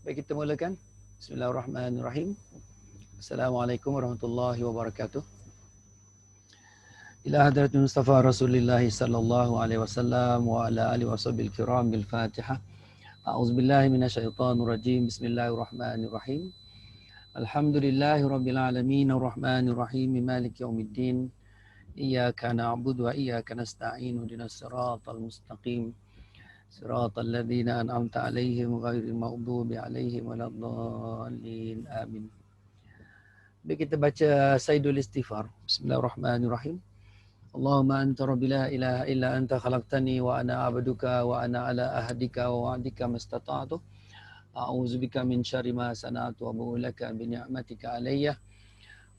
Baik, kita mulakan. Bismillahirrahmanirrahim. Assalamualaikum warahmatullahi wabarakatuh. Ila hadrat Mustafa Rasulullah sallallahu alaihi wasallam wa ala alihi washabil kiram bil Fatihah. A'udzubillahi minasyaitonir rajim. Bismillahirrahmanirrahim. Alhamdulillahi rabbil alamin arrahmanir rahim maliki yaumiddin. Iyyaka na'budu wa iyyaka nasta'in ihdinas siratal mustaqim. Siratal ladzina an'amta 'alaihim ghairil maghdubi 'alaihim waladdallin. Amin. Baik, kita baca Sayyidul Istighfar. Bismillahirrahmanirrahim. Allahumma anta rabbi la ilaha illa anta khalaqtani wa ana 'abduka wa ana 'ala ahdika wa wa'dika mastata'tu. A'udzubika min syarri ma sana'tu wa abu'u laka bi ni'matika 'alayya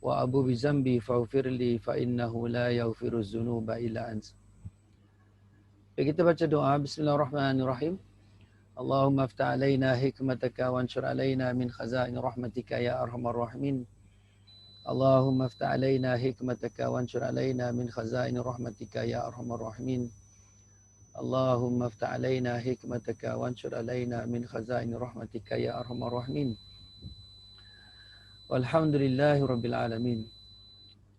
wa abu'u bi dzambi faghfirli fa innahu la yaghfiruz dzunuba illa anta. Baik, kita baca doa. Bismillahirrahmanirrahim. Allahumma aftah alaina hikmataka wa anshur alaina min khazain rahmatika ya arhamar rahimin. Allahumma aftah alaina hikmataka wa anshur alaina min khazain rahmatika ya arhamar rahimin. Allahumma aftah alaina hikmataka wa anshur alaina min khazain rahmatika ya arhamar rahimin. Walhamdulillahi rabbil alamin.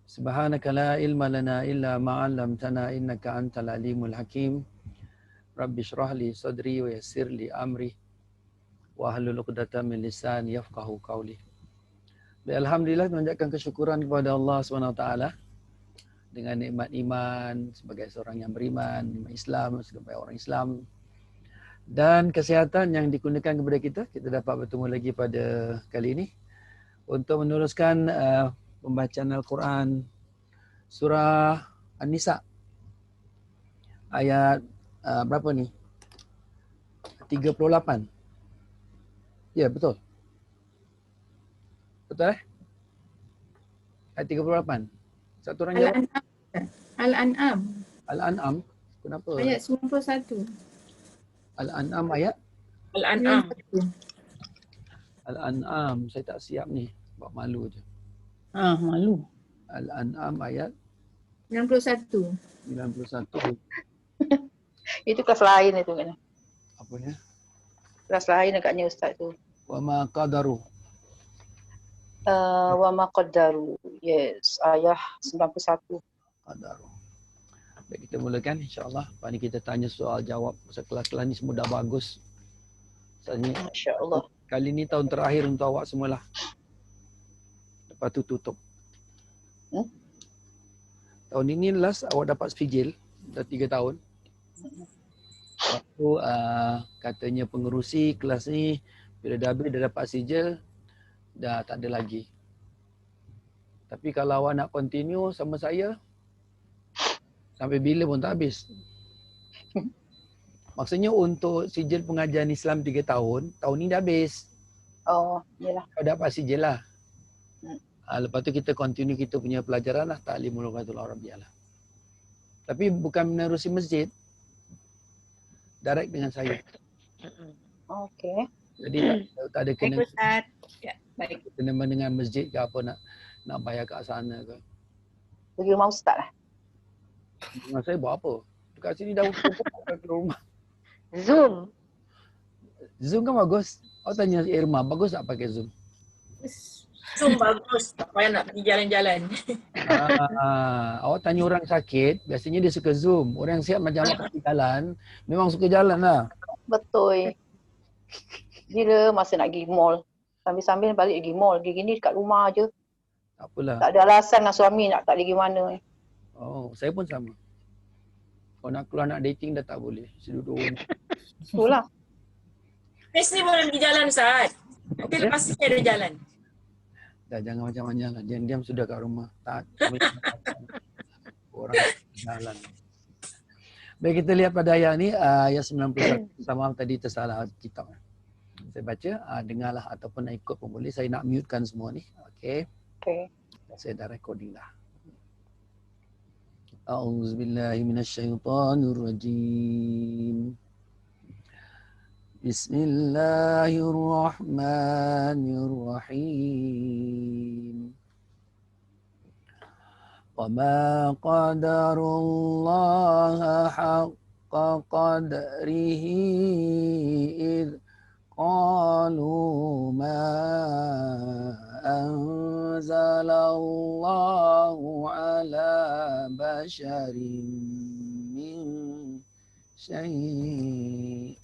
Subhanaka la ilma lana illa ma 'allamtana innaka antal alimul hakim. Rabbi shrah li sadri wa yassir li amri wa hlul 'uqdatam min lisani yafqahu qawli. Alhamdulillah, menunjukkan kesyukuran kepada Allah SWT dengan nikmat iman sebagai seorang yang beriman, nikmat Islam sebagai orang Islam, dan kesihatan yang dikurniakan kepada kita. Kita dapat bertemu lagi pada kali ini untuk meneruskan pembacaan Al-Quran surah An-Nisa ayat berapa ni? 38. Ya, betul. Betul Ayat 38. Satu orang jawab. Al-An'am. Al-An'am. Kenapa? Ayat 91. Al-An'am ayat? Al-An'am. Al-An'am. Saya tak siap ni. Buat malu je. Malu. Al-An'am ayat 91. 91. Itu kelas lain itu kan. Apa ya? Kelas lain agaknya ustaz tu. Wa ma qadaru. Wa ma qaddaru. Yes, ayat 91. Qadaru. Baik, kita mulakan insya-Allah. Lepas ni kita tanya soal jawab. Kelas-kelas ni semua dah bagus. Soalnya Masya-Allah. kali ni tahun terakhir untuk awak semualah. Lepas tu tutup. Tahun ini last awak dapat sijil. Dah 3 tahun. Lepas tu katanya pengerusi kelas ni bila dah habis dah dapat sijil, dah tak ada lagi. Tapi kalau awak nak continue sama saya, sampai bila pun tak habis. Maksudnya untuk sijil pengajian Islam 3 tahun, tahun ni dah habis. Oh, iyalah. Kau dapat sijil lah. Lepas tu kita continue kita punya pelajaran lah, Ta'limul Lughatil Arabiyyah lah. Tapi bukan menerusi masjid, direct dengan saya. Okey. Jadi tak ada kena Baik, Ustaz. Ya, baik. kena dengan masjid ke apa nak bayar kat sana ke. Pergi rumah ustaz lah. Dengan saya buat apa? Dekat sini dah ke rumah. Zoom. Zoom kan bagus. Awak tanya Irma, bagus tak pakai Zoom? Zoom bagus, tak payah nak pergi jalan-jalan. Awak tanya orang sakit, biasanya dia suka Zoom. Orang sihat macam awak pergi jalan, memang suka jalan lah. Betul. Bila masa nak pergi mall, sambil-sambil balik pergi mall, gini dekat rumah je. Tak apalah. Tak ada alasan dengan suami nak tak pergi mana. Oh, saya pun sama. Kalau nak keluar nak dating dah tak boleh. Duduk rumah. Itulah. Mesti boleh pergi jalan, Ustaz. Nanti lepas ni ada jalan. Dah jangan macam-macam lah. Diam-diam sudah kat rumah. Tak. Orang jalan. Baik, kita lihat pada ayat ni. Ayat 91. Sama tadi tersalah kitab. Saya baca. Dengarlah ataupun nak ikut pun boleh. Saya nak mutekan semua ni. Okey. Okey. Saya dah recording dah. A'udzubillahi minasyaitonirrajim. Bismillahirrahmanirrahim. Wa ma qadarullaha haqqa qadrihi idh qalu بشر من شيء.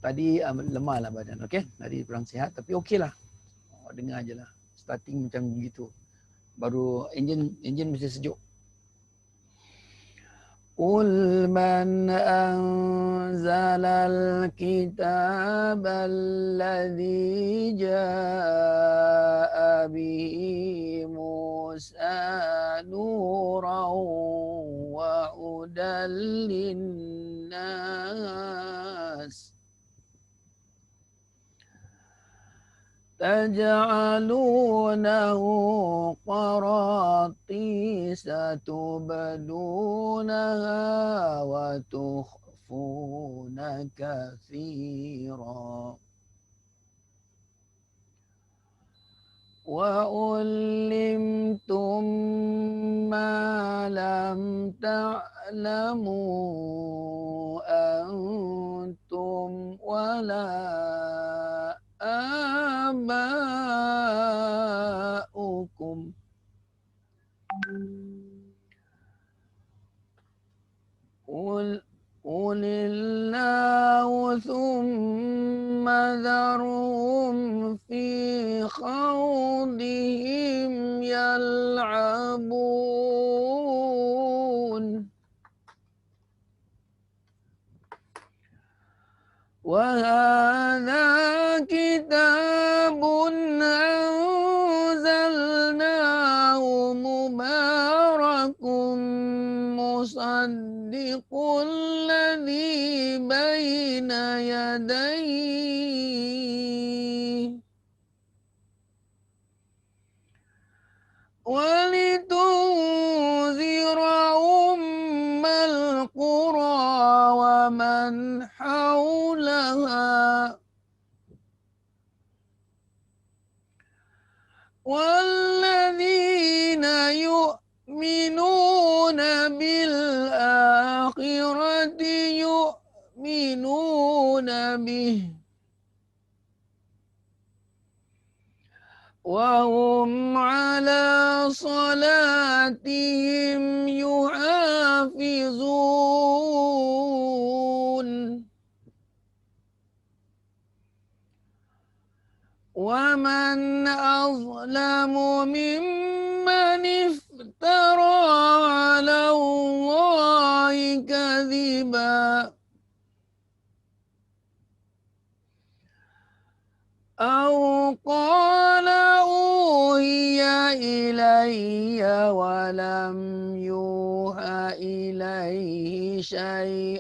Tadi lemah lah badan, okey? Tadi kurang sihat tapi okey lah. Dengar je lah. Starting macam begitu. Baru enjin mesti sejuk. Qul man anzalal kitabal ladzi jaa'a bihi Musa nuran wa hudan linnas taj'alunahu qaratisa tubdunaha wa tukhfuna katsira wa ulimtum ma lam ta'lamu antum wala aba'ukum. Qulillahu thumma dharhum fi khawdihim yal'abun. Wa hadha kitabun anzalnahu mubarakun musaddiqul ladzi baina yadayhi walitunzira ummal qura wa man hawlaha walladzina yu'minuna bil akhirati yu'minuna bihi wa hum ala salatihim yuhafizun. Wa man azlamu mimman iftara ala Allahi kadhiba aw qala uhiya ilayya wa lam yuha ilayhi syai'un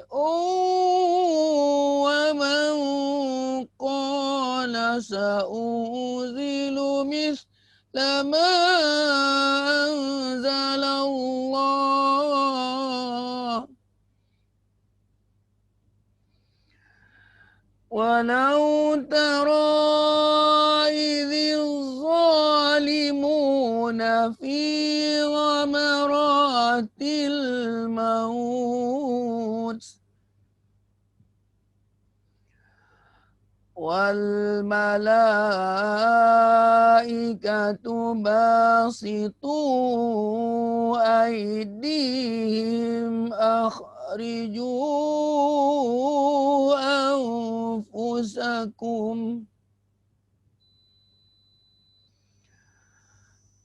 wa man qala sa'unzilu mithla ma anzalallah walau tara idhil zalimuna fi ghamaratil maut wal malaikatu basitu aydihim akhriju anfusakum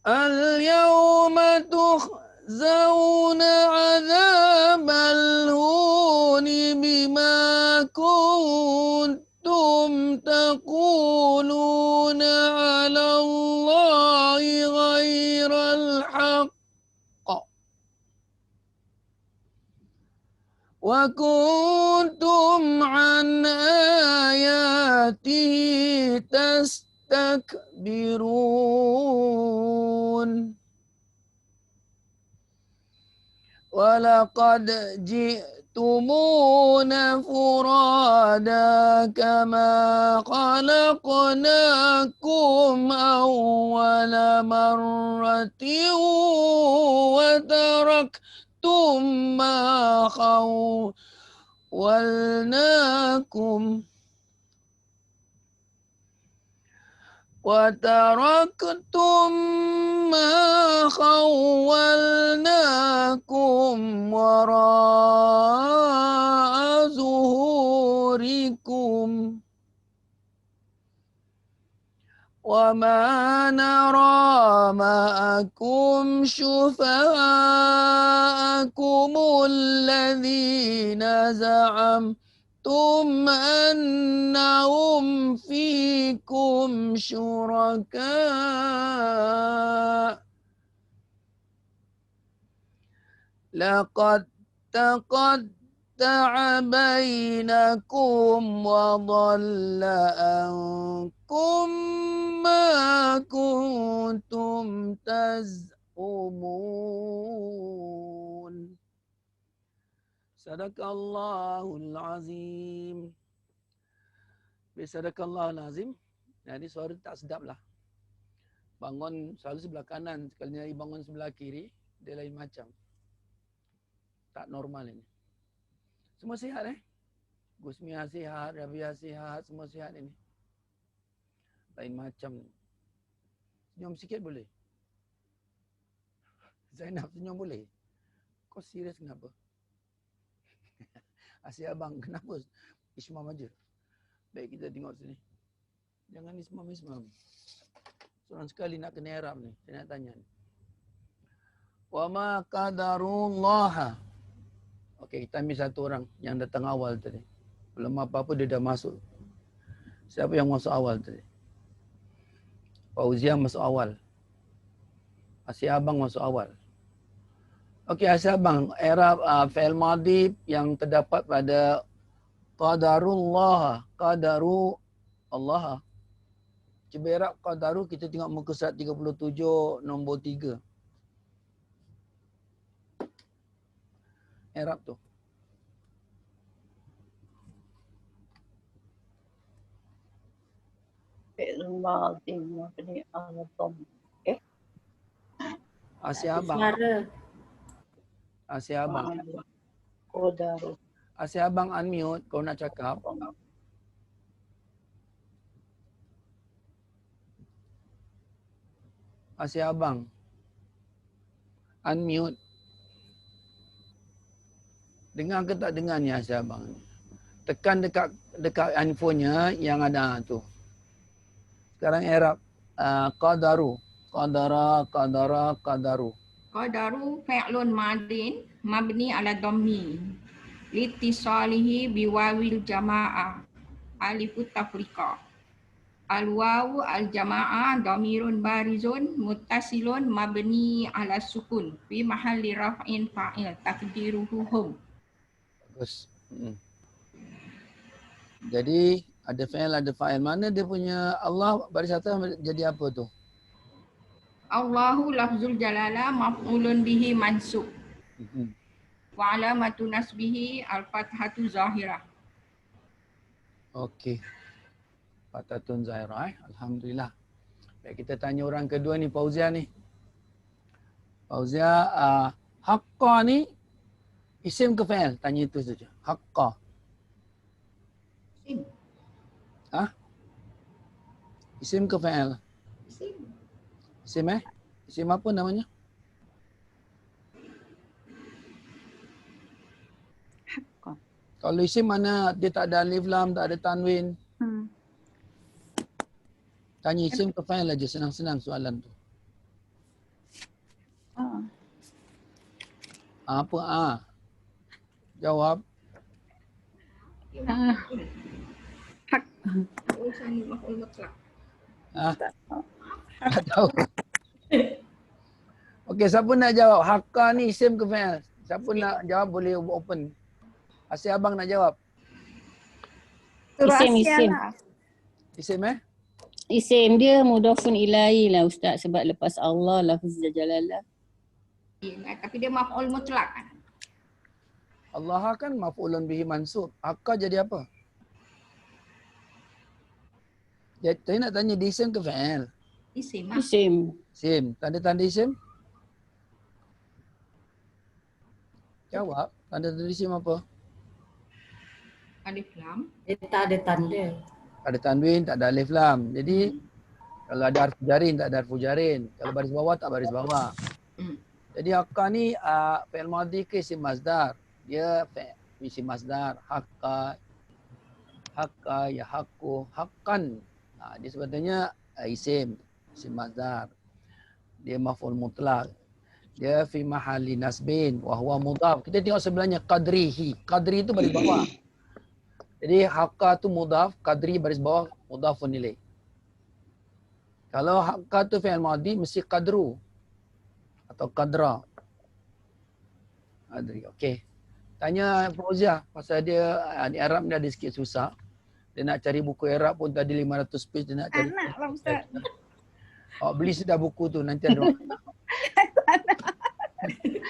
al-yawma tukhzawna 'adzabal huni bima kuntum taquluna 'ala Allahi ghairal haqq wa kuntum 'an ayatihi tastakbirun. Walaqad ji'tumuna furada kama khalaqnakum awwala marratin wa taraktum ma khawwalnakum وتركتم ما خولناكم وراء ظهوركم وما نرى معكم شفعاءكم الذين زعمتم أنهم فيكم شركاء لقد تقطع بينكم وضل عنكم ما كنتم تزعمون. Sadaqallahul azim. Sadaqallahul azim. Jadi suara tak sedap lah. Bangun selalu sebelah kanan, sekali bangun sebelah kiri, dia lain macam. Tak normal ini. Semua sihat Gus Mia sihat, Rabia sihat, semua sihat ini. Lain macam. Senyum sikit boleh? Zainab senyum boleh? Kau serius kenapa? Asyik abang, kenapa ismam aja? Baik, kita tengok sini. Jangan ismam. Seorang sekali nak kena Arab ni. Saya nak tanya ni. Wa ma qadarullah. Okey, kita ambil satu orang yang datang awal tadi. Belum apa-apa dia dah masuk. Siapa yang masuk awal tadi? Fauzia masuk awal. Asyik abang masuk awal. Okey, asyik abang. I'rab fi'il madhi yang terdapat pada qadarullah. Qadaru Allah. Cuba i'rab qadaru, kita tengok muka surat 37 nombor 3. I'rab tu. Fi'il madhi mabni ala dhamm. Asyik abang. Asyik abang. Qadaru. Asyik abang unmute kau nak cakap. Asyik abang. Unmute. Dengar ke tak dengar ni Asyik abang ni? Tekan dekat handphonenya yang ada tu. Sekarang i'rab qadaru. Qadaru. Qadaru fi'lun madin mabni ala dhammi litisalihi biwawil jama'ah alifut tafriqah. Al-wawu al-jama'ah dhamirun barizun muttasilun mabni ala sukun fi mahalli raf'in fa'il takdiruhu hum. Bagus. Jadi ada fi'il, ada fa'il. Mana dia punya Allah baris atas jadi apa tu? Allahu lafzul jalala maf'ulun bihi mansub. Wa alamatu nasbihi al-fathatu zahirah. Okey. Fatatun zahirah. Alhamdulillah. Baik, kita tanya orang kedua ni, Fauzia ni. Fauzia, haqqa ni isim ke fi'il? Tanya itu saja. Haqqa. Isim. Isim ke fi'il? Isim. Isim Isim apa namanya? Haqqa. Kalau isim mana dia tak ada alif lam, tak ada tanwin. Tanya isim ke fa'il aja, senang-senang soalan tu. Apa Jawab. Hak. Urusan maf'ul mutlak. Tak tahu. Okey, siapa nak jawab? Haqqa ni isim ke fa'il? Siapa nak jawab boleh open. Asyik abang nak jawab. Isim. Isim Isim dia mudhafun ilaihi lah Ustaz, sebab lepas Allah lafaz jalalah. Tapi dia maf'ul mutlak kan? Allah kan maf'ulun bihi mansub. Haqqa jadi apa? Jadi nak tanya dia isim ke fa'il? Isim. Isim. Isim. Tanda-tanda isim? Jawab. Tanda-tanda isim apa? Alif lam. Dia tak ada tanda. Ada tanwin, tak ada alif lam. Jadi Kalau ada harfu jarin, tak ada harfu jarin. Kalau baris bawah, tak baris bawah. Jadi hakka ni fi'il madhi ke isim masdar. Dia isim masdar. Hakka, ya hakku, hakkan. Dia sebenarnya isim masdar. Dia maf'ul mutlak. Dia fi mahalli nasbin wa huwa mudhaf. Kita tengok sebelahnya qadrihi. Qadri itu baris bawah. Jadi hakka tu mudhaf, qadri baris bawah mudhafun ilaih. Kalau hakka tu fi'il madhi mesti qadru atau qadra. Qadri. Okey. Tanya Fauzia pasal dia di Arab ni ada sikit susah. Dia nak cari buku Arab pun tadi 500 page dia nak cari. Anak lah Ustaz. Beli sudah buku tu nanti ada.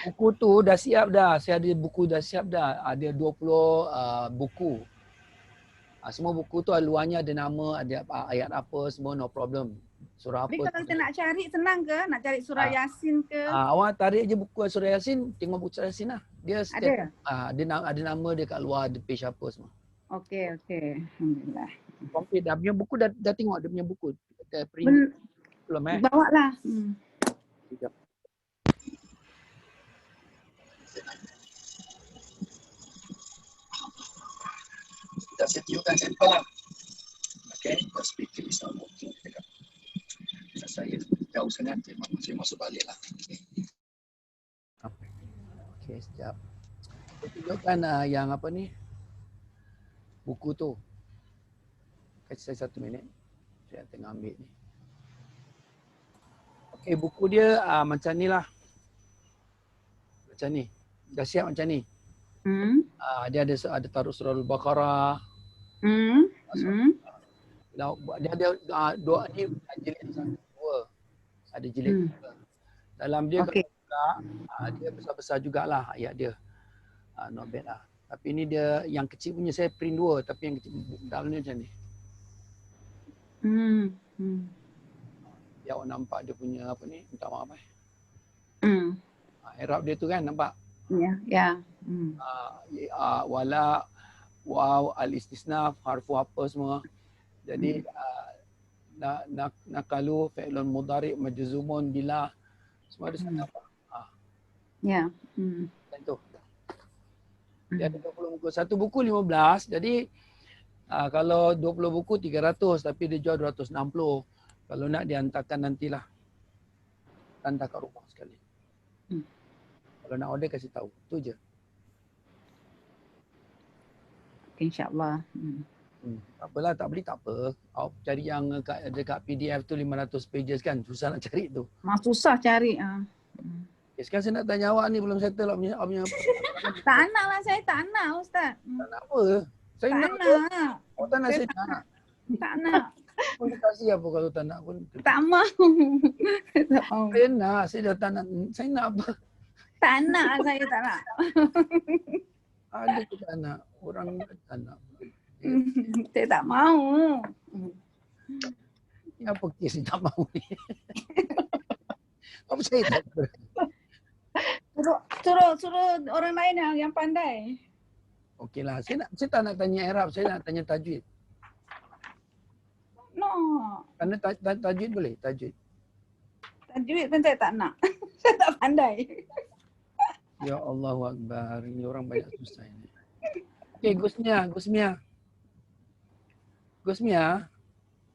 Buku tu dah siap dah. Saya ada buku dah siap dah. Ada 20 buku. Semua buku tu luarnya ada nama, ada ayat apa semua, no problem. Surah Tapi apa. kalau kita nak cari senang ke? Nak cari surah Yasin ke? Awak tarik je buku surah Yasin, tengok buku surah Yasin lah. Dia Ada? ada nama dia kat luar, ada page apa semua. Okey. Alhamdulillah. Complete dah. Punya buku dah tengok dia punya buku. Kita print belum Bawa lah. Sekejap. Kita setiupkan sampel lah. Okay, the speaker is not working. Saya jauh sangat, saya masuk balik lah. Okay, sekejap. Saya tunjukkan yang apa ni, buku tu. Kasih saya 1 minit. Saya tengah ambil ni. Okay, buku dia macam ni lah. Macam ni. Dah siap macam ni. Dia ada taruh surah Al-Baqarah. Dia ada dua ni jilid 1, 2. Ada jilid 2. Dalam dia kalau buka, dia besar-besar jugalah ayat dia. Not bad lah. Tapi ni dia yang kecil punya saya print 2 tapi yang kecil dalam ni macam ni. Awak nampak dia punya apa ni? Minta maaf Arab dia tu kan nampak? Ya. Wala, waw, al-istisnaf, harfu apa semua. Jadi nakalu, fi'lun mudhari, majzumun bila semua ada sana. Ya. Dan tu. Dia ada 20 buku. Satu buku 15. Jadi kalau 20 buku 300 tapi dia jual 260. Kalau nak dihantarkan nantilah. Hantar kat rumah sekali. Kalau nak order kasih tahu. Tu je. InsyaAllah. Tak apalah, tak beli tak apa. Awak cari yang dekat PDF tu 500 pages kan. Susah nak cari tu. Susah cari. Okay, sekarang saya nak tanya awak ni belum settle awak punya Tak nak lah, saya tak nak Ustaz. tak nak apa? Saya Tak nak. nak. Awak tak nak, saya nak. Tak nak. Pun kasih apa kalau tak nak pun. Tak mahu. Tak mahu. Saya nak, saya dah tak nak. Saya nak apa? Tak nak, saya tak nak. Ada tu tak nak. Orang tak nak. Saya tak mahu. Ni apa kes ni tak mahu ni? Apa saya tak tahu? Suruh orang lain yang pandai. Okeylah, saya tak nak tanya Arab, saya nak tanya tajwid. No. Kerana tajwid boleh, tajwid. Tajwid pun saya tak nak. Saya tak pandai. Ya Allahu Akbar, ini orang banyak susah ini. Okey, Gusmia.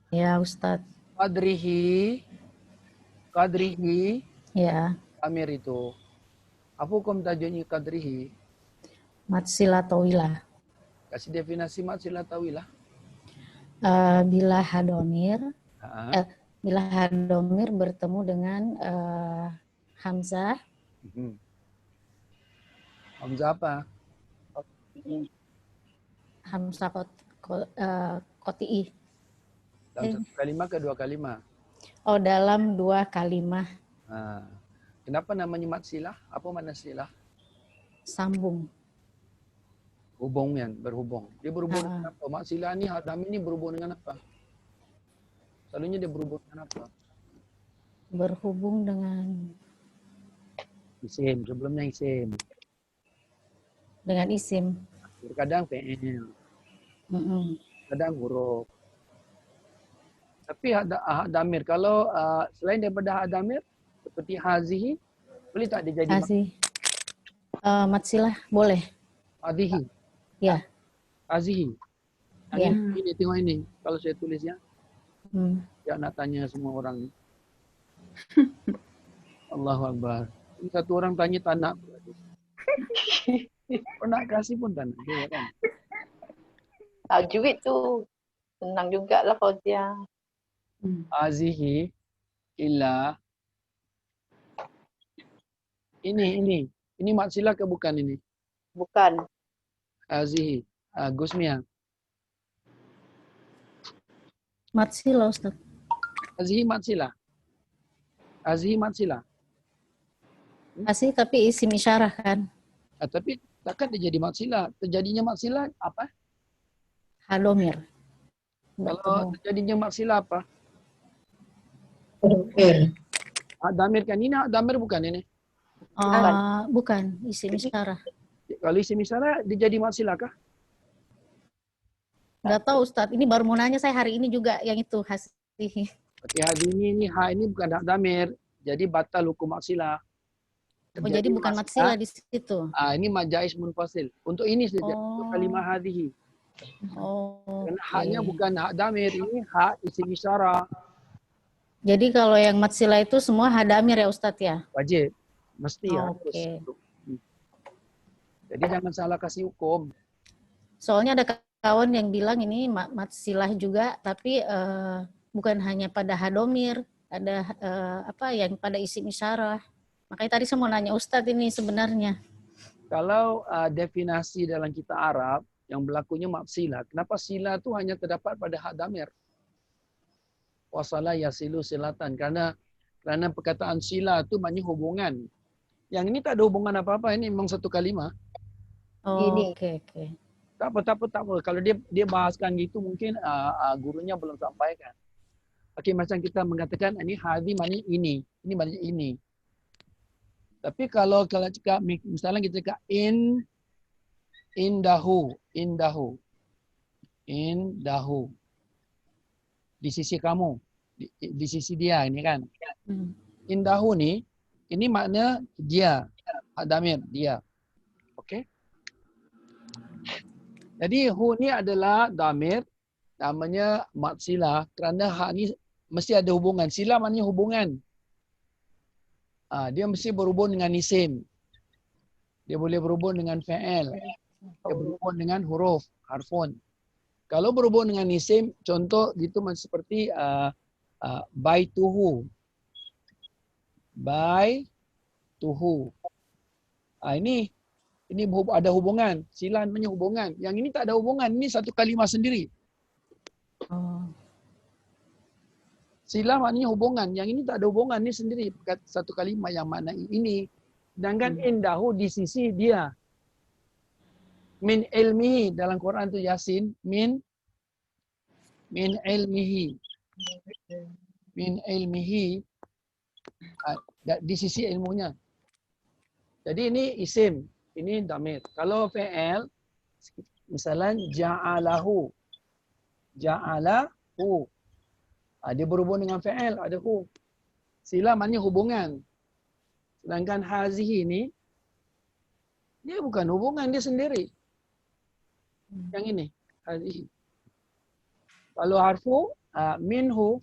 Ya Ustadz. Qadrihi. Ya. Amir itu. Apa hukum tajwidnya qadrihi? Mat sila tawilah. Kasih definisi mat sila tawilah. Bila hadomir bertemu dengan hamzah. Hamzah apa? Hamzah koti'i. Dalam satu kalimah ke 2 kalimah? Oh, dalam 2 kalimah. Kenapa namanya mat silah? Apa makna silah? Sambung. Hubung kan, berhubung. Dia berhubung dengan apa? Mat silah ni, hadam ini berhubung dengan apa? Selalunya dia berhubung dengan apa? Berhubung dengan Isim, sebelumnya isim. dengan isim. Kadang fi'il. Kadang huruf. Tapi hak damir. Kalau selain daripada hak damir, seperti hazihi, boleh tak dia jadi Kasih. Mat silah boleh. hazihi? Ya. Hazihi. Ya. Ini tengok ini. Kalau saya tulis ya. Ya nak tanya semua orang ni. Allahu Akbar. Ini satu orang tanya tak nak. Kau nak kasih pun tak nak. Dia kan? Tajwid tu senang jugalah Fauzia. Hazihi illa. Ini mat silah ke bukan ini? Bukan. Hazihi. Gusmia. Mat silah Ustaz. Hazihi mat silah. Hazihi mat silah. Kasih tapi isim isyarah kan. Tapi takkan dia jadi mat silah. Terjadinya mat silah apa? Hadomir. Kalau terjadinya mat silah apa? Hak damir kan? Ini hak damir bukan ini? Bukan, isim isyarah. Kalau isim isyarah dia jadi mat silah kah? Nggak tahu Ustaz, ini baru mau nanya saya hari ini juga yang itu hasil. Berarti hari ini hak ini bukan hak damir. Jadi batal hukum mat silah. Oh, jadi bukan mat silah di situ. Ini mat jaiz munfasil. Untuk ini saja. Untuk kalimah hadhihi. Karena haknya bukan hak damir, ini hak isim isyarah. Jadi kalau yang mat silah itu semua hadamir ya Ustadz ya? Wajib. Mesti harus. Oke. Jadi jangan salah kasih hukum. Soalnya ada kawan yang bilang ini mat silah juga, tapi bukan hanya pada hadomir, ada yang pada isim isyarah. Makanya tadi saya mau nanya Ustadz ini sebenarnya. Kalau definisi dalam kitab Arab yang berlakunya mat silah, kenapa silah itu hanya terdapat pada hak damir? Wasala yasilu silatan. Kerana perkataan silah itu maknanya hubungan. Yang ini tak ada hubungan apa-apa, ini memang satu kalimah. Oke. Tak apa. Kalau dia bahaskan gitu mungkin gurunya belum sampaikan. Okey, macam kita mengatakan ini hadhi maknanya ini maknanya ini. Tapi kalau cakap misalnya kita cakap indahu di sisi kamu, di sisi dia ini kan. Indahu ni ini makna dia, damir dia. Okey. Jadi hu ni adalah damir, namanya mat silah kerana hak ni mesti ada hubungan. Silah maknanya hubungan. Dia mesti berhubung dengan isim. Dia boleh berhubung dengan fa'il. Dia berhubung dengan huruf, harfun. Kalau berhubung dengan isim, contoh gitu seperti baituhu. Baituhu. Ini ada hubungan. Silah namanya hubungan. Yang ini tak ada hubungan. Ini satu kalimah sendiri. Silah maknanya hubungan. Yang ini tak ada hubungan. Ini sendiri. Satu kalimah yang makna ini. Sedangkan indahu di sisi dia. Min ilmihi. Dalam Quran tu Yasin. Min ilmihi. Min ilmihi. Di sisi ilmunya. Jadi ini isim. Ini damir. Kalau fi'il, misalnya ja'alahu. Ja'alahu. Dia berhubung dengan fi'il, ada hu. Silah maknanya hubungan. Sedangkan hazihi ni, dia bukan hubungan, dia sendiri. Yang ini, hazihi. Kalau harfu, minhu,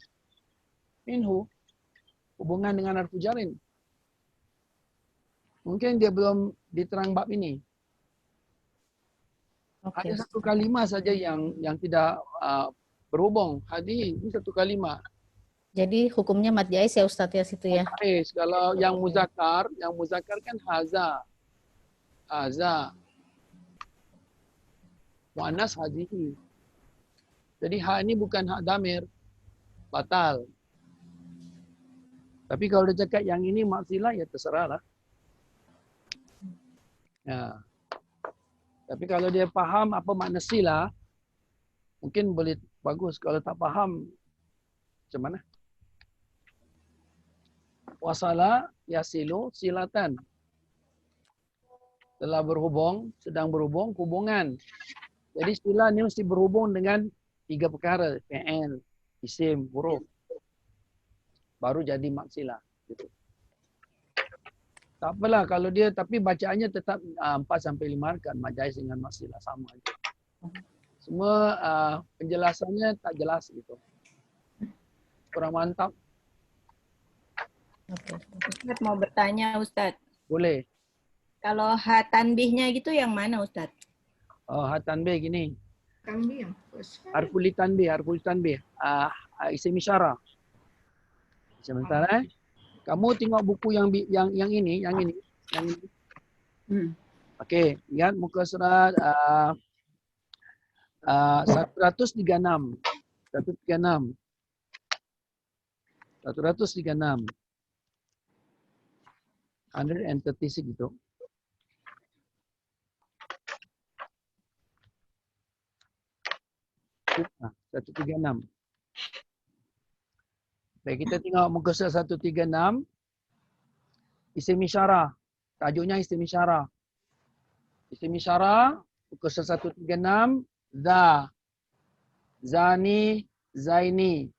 hubungan dengan harfu jarin. Mungkin dia belum diterang bab ini. Ada satu kalimah saja yang tidak berhubung. Hadis ini satu kalimah. Jadi hukumnya mat jaiz ya Ustadz ya situ ya. Kalau yang muzakkar kan haza. Muannas hadhihi. Jadi hak ini bukan hak damir. Batal. Tapi kalau dia cakap yang ini maksilah ya terserahlah. Ya. Tapi kalau dia faham apa makna silah, mungkin boleh bagus. Kalau tak faham, macam mana? Wasala yasilu silatan. Telah berhubung, sedang berhubung, hubungan. Jadi silah ni mesti berhubung dengan tiga perkara. Fi'il, isim, huruf. Baru jadi maksilah. Gitu. Tak apalah kalau dia, tapi bacaannya tetap 4 sampai 5 harakat. Mad jaiz dengan maksilah sama aja. Semua penjelasannya tak jelas gitu. Kurang mantap. Oke. Ustaz mau bertanya Ustaz. Boleh. Kalau ha tanbihnya gitu yang mana Ustaz? Oh, tanbih gini. Tanbih yang first. Harful tanbih. Isim isyarah. Sebentar Kamu tengok buku yang ini. Okey, lihat muka surat 136. 136. 136 gitu. Nah, 136. Baik, kita tengok muka surat 136. Isim isyarah. Tajuknya isim isyarah. Isim isyarah, muka surat 136. Za. Zani, zaini.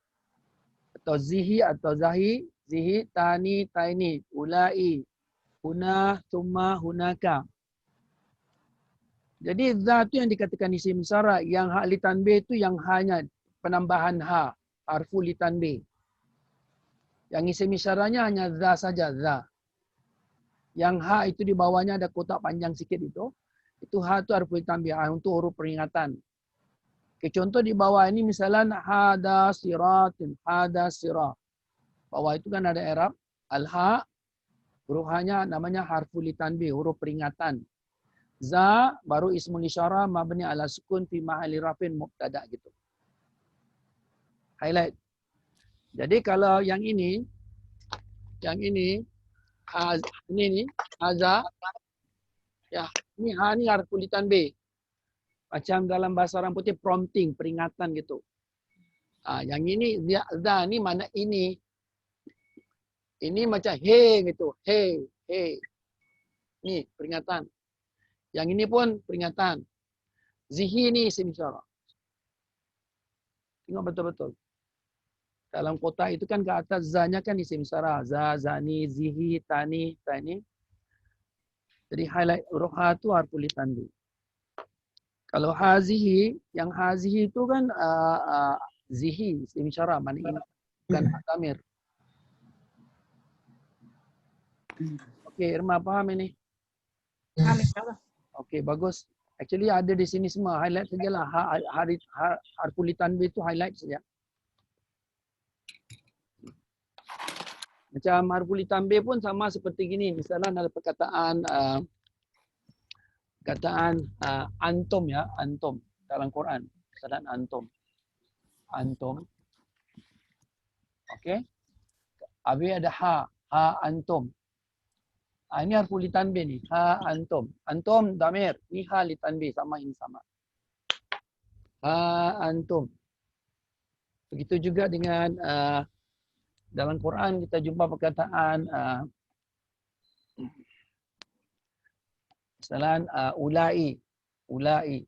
Atau zihi atau zahi. Zihi, tani, taini. Ulai. Huna, thumma, hunaka. Jadi za tu yang dikatakan isim isyarah. Yang hak li tanbih tu yang hanya penambahan ha. Harfu li tanbih. Yang isim isyarahnya hanya za saja, za. Yang ha itu di bawahnya ada kotak panjang sikit itu ha itu harfu li tanbih untuk huruf peringatan. Okay, contoh di bawah ini misalnya hada siratin, hada sirah. Bawah itu kan ada i'rab al-ha, huruf ha-nya namanya harfu li tanbih, huruf peringatan. Za baru ismul isyarah mabni ala sukun fi mahalli rafin mubtada gitu. Highlight. Jadi kalau yang ini ini haza, ya ini ha ni harfu li tanbih. Macam dalam bahasa orang putih prompting, peringatan gitu. Yang ini za ni mana ini. Ini macam hey gitu, hey. Ni peringatan. Yang ini pun peringatan. Zihi ni isim isyarah. Tengok betul-betul. Dalam kotak itu kan ke atas za-nya kan isim isyarah. Za, zani, zihi, tani, taini. Jadi highlight huruf ha tu harfu li tanbih. Kalau hazihi, yang hazihi itu kan zihi, isim isyarah, mana ini bukan damir. Okey, Irma faham ini? Faham insyaAllah. Okey, bagus. Actually ada di sini semua. Highlight sajalah. Harfu li tanbih itu highlight saja. Macam harfu li tanbih pun sama seperti gini. Misalnya ada perkataan antum ya, antum dalam Quran. Misalnya antum. Okey. Habis ada ha antum. Ini harfu li tanbih ni. Ha antum. Antum damir. Ni ha li tanbih. Sama ini sama. Ha antum. Begitu juga dengan dalam Quran kita jumpa perkataan misalnya ulai. Ulai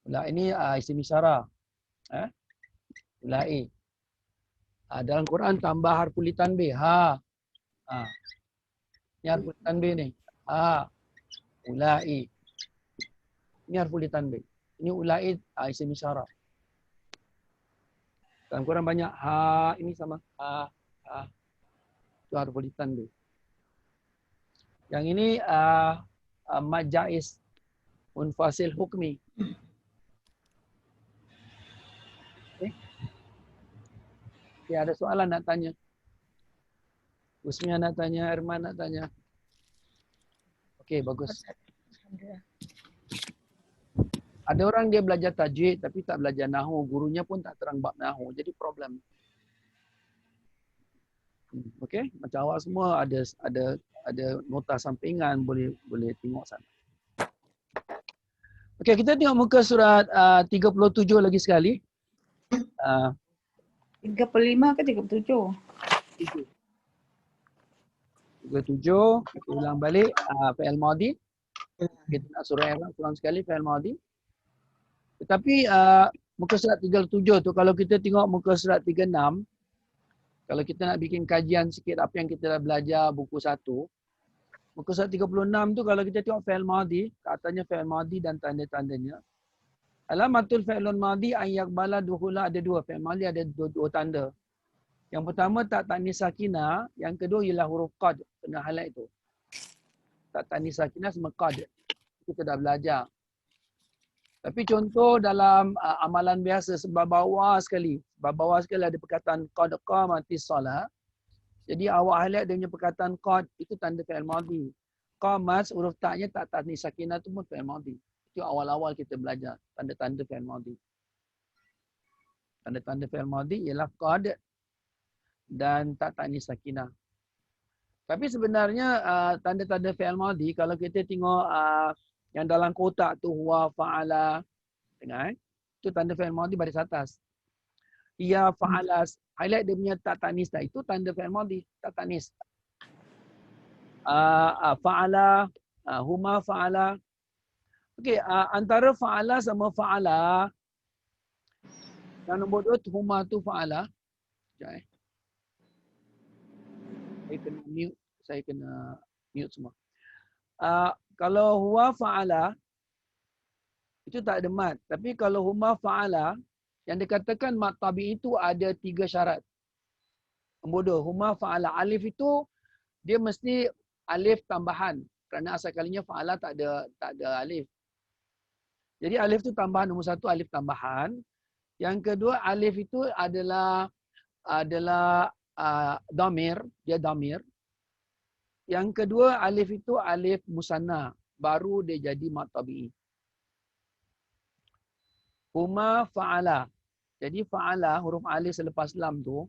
ini isim isyarah. Ulai. Dalam Quran tambah harfu li tanbih. Ha. Ini harfu li tanbih ni. Ha. Ulai. Ini harfu li tanbih. Ini ulai isim isyarah. Dalam Quran banyak ha, ini sama ha. Itu harfu li tanbih. Yang ini mad jaiz munfasil hukmi. Okay, ada soalan nak tanya? Usmia nak tanya, Irman nak tanya. Okey, bagus. Ada orang dia belajar tajwid tapi tak belajar nahwu, gurunya pun tak terang bab nahwu. Jadi problem. Okey, macam awak semua ada nota sampingan, boleh tengok sana. Okey, kita tengok muka surat 37 lagi sekali. 35 ke 37? 37, kita ulang balik fi'il madhi. Kita nak surah Arab ulang sekali fi'il madhi. Tetapi muka surat 37 tu kalau kita tengok muka surat 36, kalau kita nak bikin kajian sikit apa yang kita dah belajar buku 1, muka surat 36 tu kalau kita tengok fi'il madhi, katanya fi'il madhi dan tanda-tandanya. Alamatul fi'lun madhi an yaqbala dukhula ada dua, fi'il madhi ada dua tanda. Yang pertama tak tanis sakinah, yang kedua ialah huruf qad, kena highlight tu. Tak tanis sakinah sama qad. Kita dah belajar. Tapi contoh dalam amalan biasa sebab bawah sekali ada perkataan qad qamatis solat. Jadi awak highlight dia punya perkataan qad, itu tanda fi'il madhi. Qamat huruf taknya tak tanis sakinah tu pun fi'il madhi. Itu awal-awal kita belajar tanda-tanda fi'il madhi. Tanda-tanda fi'il madhi ialah qad dan tak tanis sakinah. Tapi sebenarnya tanda-tanda fi'il madhi kalau kita tengok yang dalam kotak tu huwa fa'ala, tengok itu tanda fi'il madhi baris atas. Ia fa'ala, highlight dia punya tak tanis dah, itu tanda fi'il madhi, tak tanis. Fa'ala, huma fa'ala. Okey, antara fa'ala sama fa'ala, yang nombor 2 huma tu fa'ala. Sekejap Saya kena mute semua. Kalau huwa fa'ala, itu tak ada mat. Tapi kalau huma fa'ala, yang dikatakan mat tabi'i itu ada 3 syarat. Nombor 2, huma fa'ala. Alif itu, dia mesti alif tambahan. Kerana asal kalinya fa'ala tak ada alif. Jadi alif itu tambahan. Nombor 1, alif tambahan. Yang kedua, alif itu adalah damir, dia damir. Yang kedua, alif itu alif musanna, baru dia jadi mat tabi'i. Huma fa'ala. Jadi fa'ala, huruf alif selepas lam tu,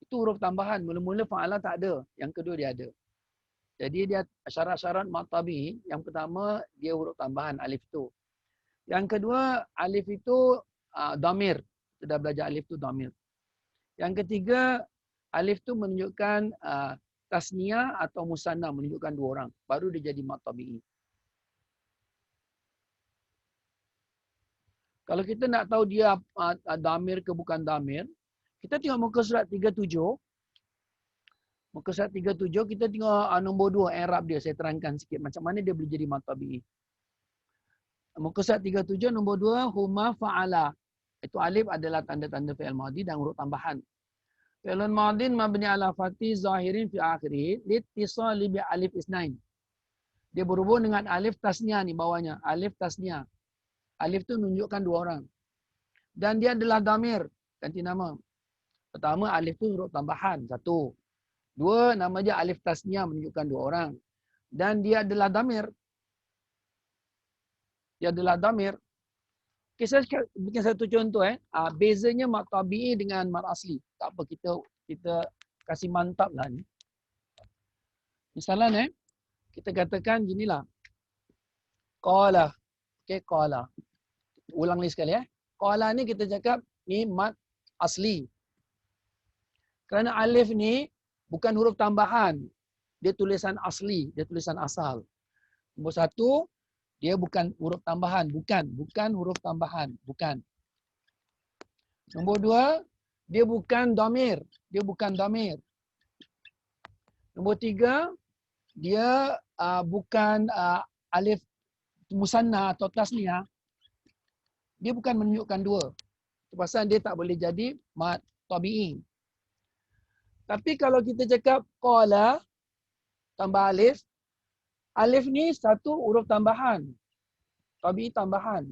itu huruf tambahan. Mula-mula fa'ala tak ada, yang kedua dia ada. Jadi dia syarat-syarat mat tabi'i, yang pertama dia huruf tambahan alif tu. Yang kedua, alif itu damir. Kita dah belajar alif tu damir. Yang ketiga, alif tu menunjukkan tasniyah atau musanna, menunjukkan 2 orang. Baru dia jadi mat tabi'i. Kalau kita nak tahu dia damir ke bukan damir, kita tengok muka surat 37. Muka surat 37 kita tengok nombor 2 i'rab dia. Saya terangkan sikit macam mana dia boleh jadi mat tabi'i. Muka surat 37 nombor 2 huma fa'ala. Itu alif adalah tanda-tanda fi'il madhi dan huruf tambahan. Fi'lun madhin mabni ala fathi zahirin fi akhirih litisali bi alif isnain. Dia berhubung dengan alif tasniah ni bawahnya, alif tasniah. Alif tu menunjukkan 2 orang. Dan dia adalah damir, ganti nama. Pertama, alif tu huruf tambahan, 1. 2, nama dia alif tasniah menunjukkan 2 orang. Dan dia adalah damir. Dia adalah damir. Okay, saya bikin satu contoh. Bezanya mat tabi'i dengan mat asli. Tak apa, kita kasih mantap lah ni. Misalnya, kita katakan ginilah. Qala. Okay, qala. Ulang lagi sekali. Qala ni kita cakap ni mat asli. Kerana alif ni bukan huruf tambahan. Dia tulisan asli. Dia tulisan asal. Nombor 1, dia bukan huruf tambahan. Bukan huruf tambahan. Bukan. Nombor 2, dia bukan damir. Dia bukan damir. Nombor 3, dia bukan alif musanna atau tasniah. Dia bukan menunjukkan 2. Itu pasal dia tak boleh jadi mat tabi'i. Tapi kalau kita cakap qala tambah alif, alif ni satu huruf tambahan. Tabi'i tambahan.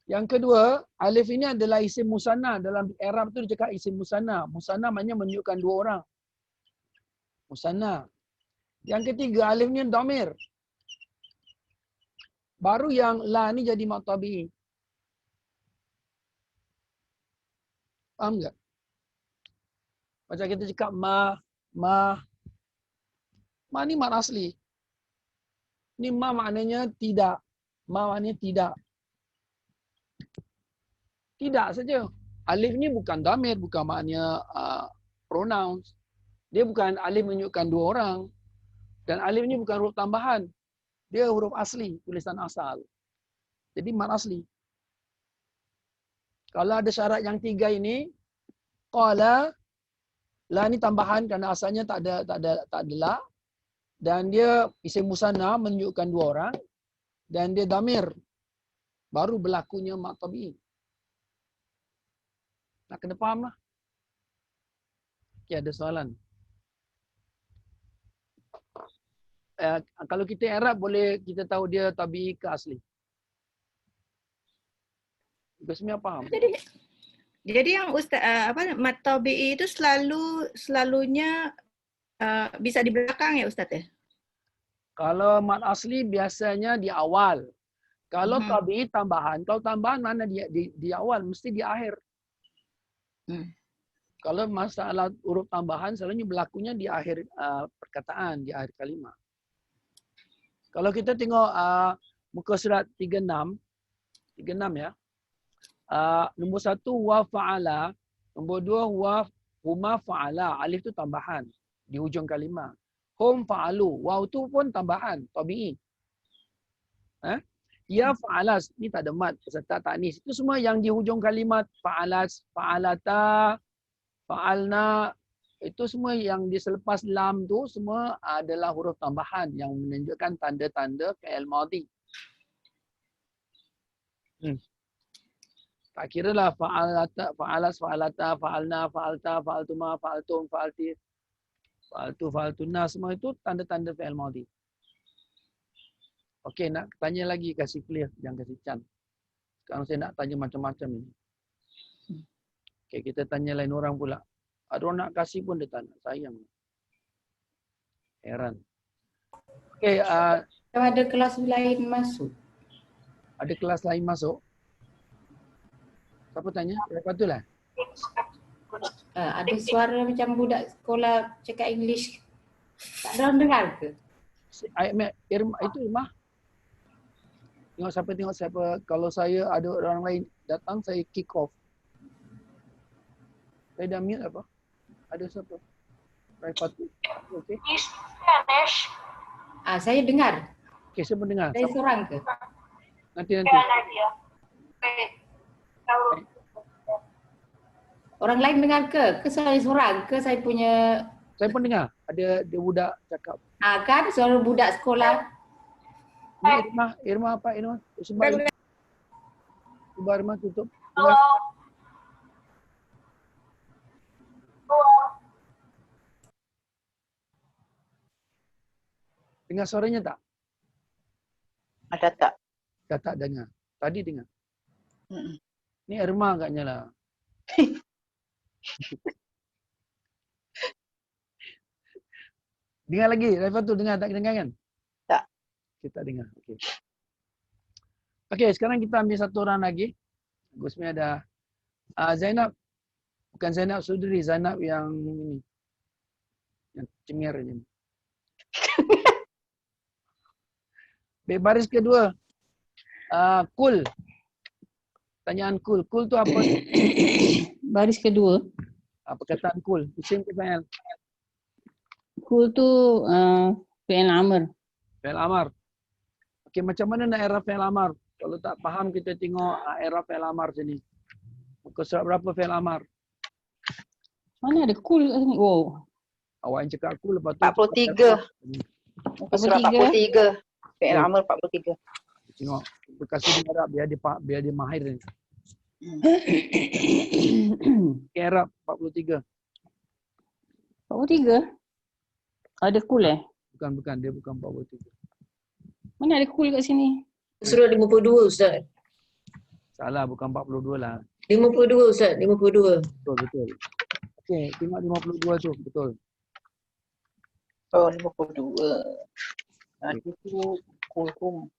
Yang kedua, alif ini adalah isim musanna. Dalam i'rab tu dia cakap isim musanna. Musanna maknanya menunjukkan 2 orang. Musanna. Yang ketiga, alif ni damir. Baru yang la ni jadi mat tabi'i. Faham tak? Macam kita cakap ma ni mat asli. Ni ma maknanya tidak. Ma maknanya tidak. Tidak saja. Alif ni bukan damir, bukan maknanya pronouns. Dia bukan alif menunjukkan 2 orang. Dan alif ni bukan huruf tambahan. Dia huruf asli, tulisan asal. Jadi mat asli. Kalau ada syarat yang 3 ini, qala, la ni tambahan kerana asalnya tak ada la, dan dia isim musanna menunjukkan 2 orang, dan dia damir, baru berlakunya mat tabi'i. Nak kena faham lah. Okay, ada soalan? Kalau kita i'rab boleh kita tahu dia tabi'i ke asli. Semua faham. Jadi yang Ustaz mat tabi'i itu selalunya bisa di belakang ya Ustaz ya? Kalau mat asli biasanya di awal. Kalau tabi'i tambahan, kalau tambahan mana di awal, mesti di akhir. Kalau masalah huruf tambahan selalunya berlakunya di akhir perkataan, di akhir kalimat. Kalau kita tengok muka surat 36 ya. Nombor 1 wa fa'ala, nombor 2 huma fa'ala, alif tu tambahan di hujung kalimat. Hum fa'alu, waw tu pun tambahan, tabi'i. Ya fa'alas, ni tak ada mat serta ta'nis. Itu semua yang di hujung kalimat fa'alas, fa'alata, fa'alna, itu semua yang di selepas lam tu semua adalah huruf tambahan yang menunjukkan tanda-tanda fi'il madhi. Tak kira lah fa'alata, fa'alas, fa'alata, fa'alna, fa'alta, fa'altuma, fa'altum, fa'alti, fa'altu, fa'altunna, semua itu tanda-tanda fi'il madhi. Okey, nak tanya lagi, kasih clear, jangan kasih can. Sekarang saya nak tanya macam-macam ini. Okey, kita tanya lain orang pula. Ada orang nak kasih pun dia tak nak, sayang. Heran. Okey, Kalau ada kelas lain masuk. Ada kelas lain masuk? Siapa tanya? Lepas tu lah. Ada suara macam budak sekolah cakap English. Tak ada orang dengar ke? Irma, itu Irma. Tengok siapa. Kalau saya ada orang lain datang, saya kick off. Saya dah mute apa? Ada siapa? Raifatu. Okey. Saya dengar. Okey, saya pun dengar. Saya seorang ke? Nanti. Orang lain dengar ke? Ke saya seorang? Ke saya punya... Saya pun dengar. Ada budak cakap. Kan suara budak sekolah. Ni Irma apa Irma? Cuba Irma tutup. Dengar suaranya tak? Ada tak? Tak dengar. Tadi dengar. Ni Irma agaknya lah. Dengar lagi. Lepas tu dengar, tak dengar kan? Tak. Kita dengar. Okey. Okey, sekarang kita ambil satu orang lagi. Gusmi ada Zainab. Bukan Zainab Sudri, Zainab yang ini. Yang cengir ni. Baris kedua. Kul. Tanyaan kul. Kul tu apa? Baris kedua. Perkataan kul. Isim ke fi'il? Kul tu fi'il amr. Fi'il amar. Okey, macam mana nak i'rab fi'il amar? Kalau tak faham kita tengok i'rab fi'il amar sini. Muka surat berapa fi'il amar? Mana ada kul kat sini? Oh. Awak yang cakap kul lepas tu 43. Muka surat 43. Fi'il amar 43. Tengok. Kita kasih dia i'rab biar dia mahir ni. I'rab 43. 43? Ada kul Bukan, dia bukan 43. Mana ada kul kat sini? Surat 52 Ustaz. Salah, bukan 42 lah. 52 Ustaz, 52. Betul. Okey, tengok 52 tu, betul. Oh, 52. Itu kum.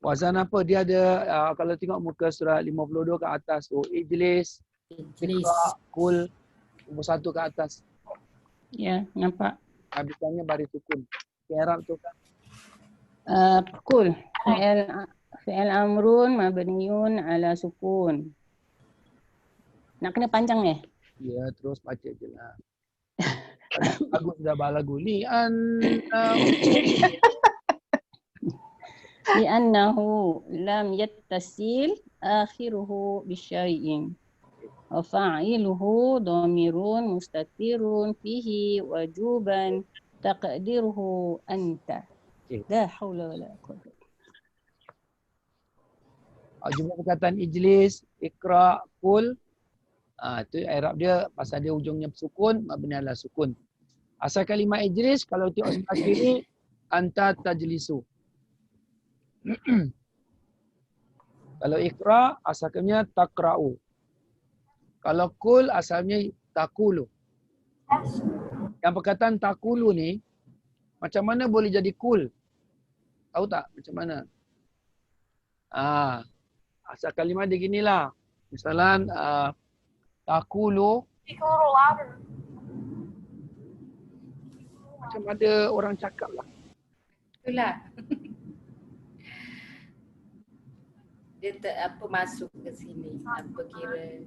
Wazan apa? Dia ada, kalau tengok muka surat 52 ke atas tu, ijlis, iqra, kul, nombor 1 ke atas. Ya, nampak. Habisannya baris sukun. I'rab tu kan. Kul. Fi'il amrun mabniun ala sukun. Nak kena panjang ni? Ya, terus baca je lah. Lagu sudah balas lagu. لأنه لم يتصل آخره بشيء وفاعله ضمير مستتر فيه وجوبا تقديره أنت. لا حول ولا قوة. Jumlah perkataan ijlis, ikra, kul. Itu i'rab dia pasal dia ujungnya sukun, mabni ala sukun. Asal kalimah ijlis kalau tengok sebelah kiri anta tajlisu. Kalau ikra asalnya taqra'u. Kalau kul asalnya takulu. Yang perkataan takulu ni macam mana boleh jadi kul? Tahu tak macam mana? Asal kalimah dia ginilah. Misalan takulu macam ada orang cakap lah. Itulah. Dia tak apa masuk ke sini. Apa kira.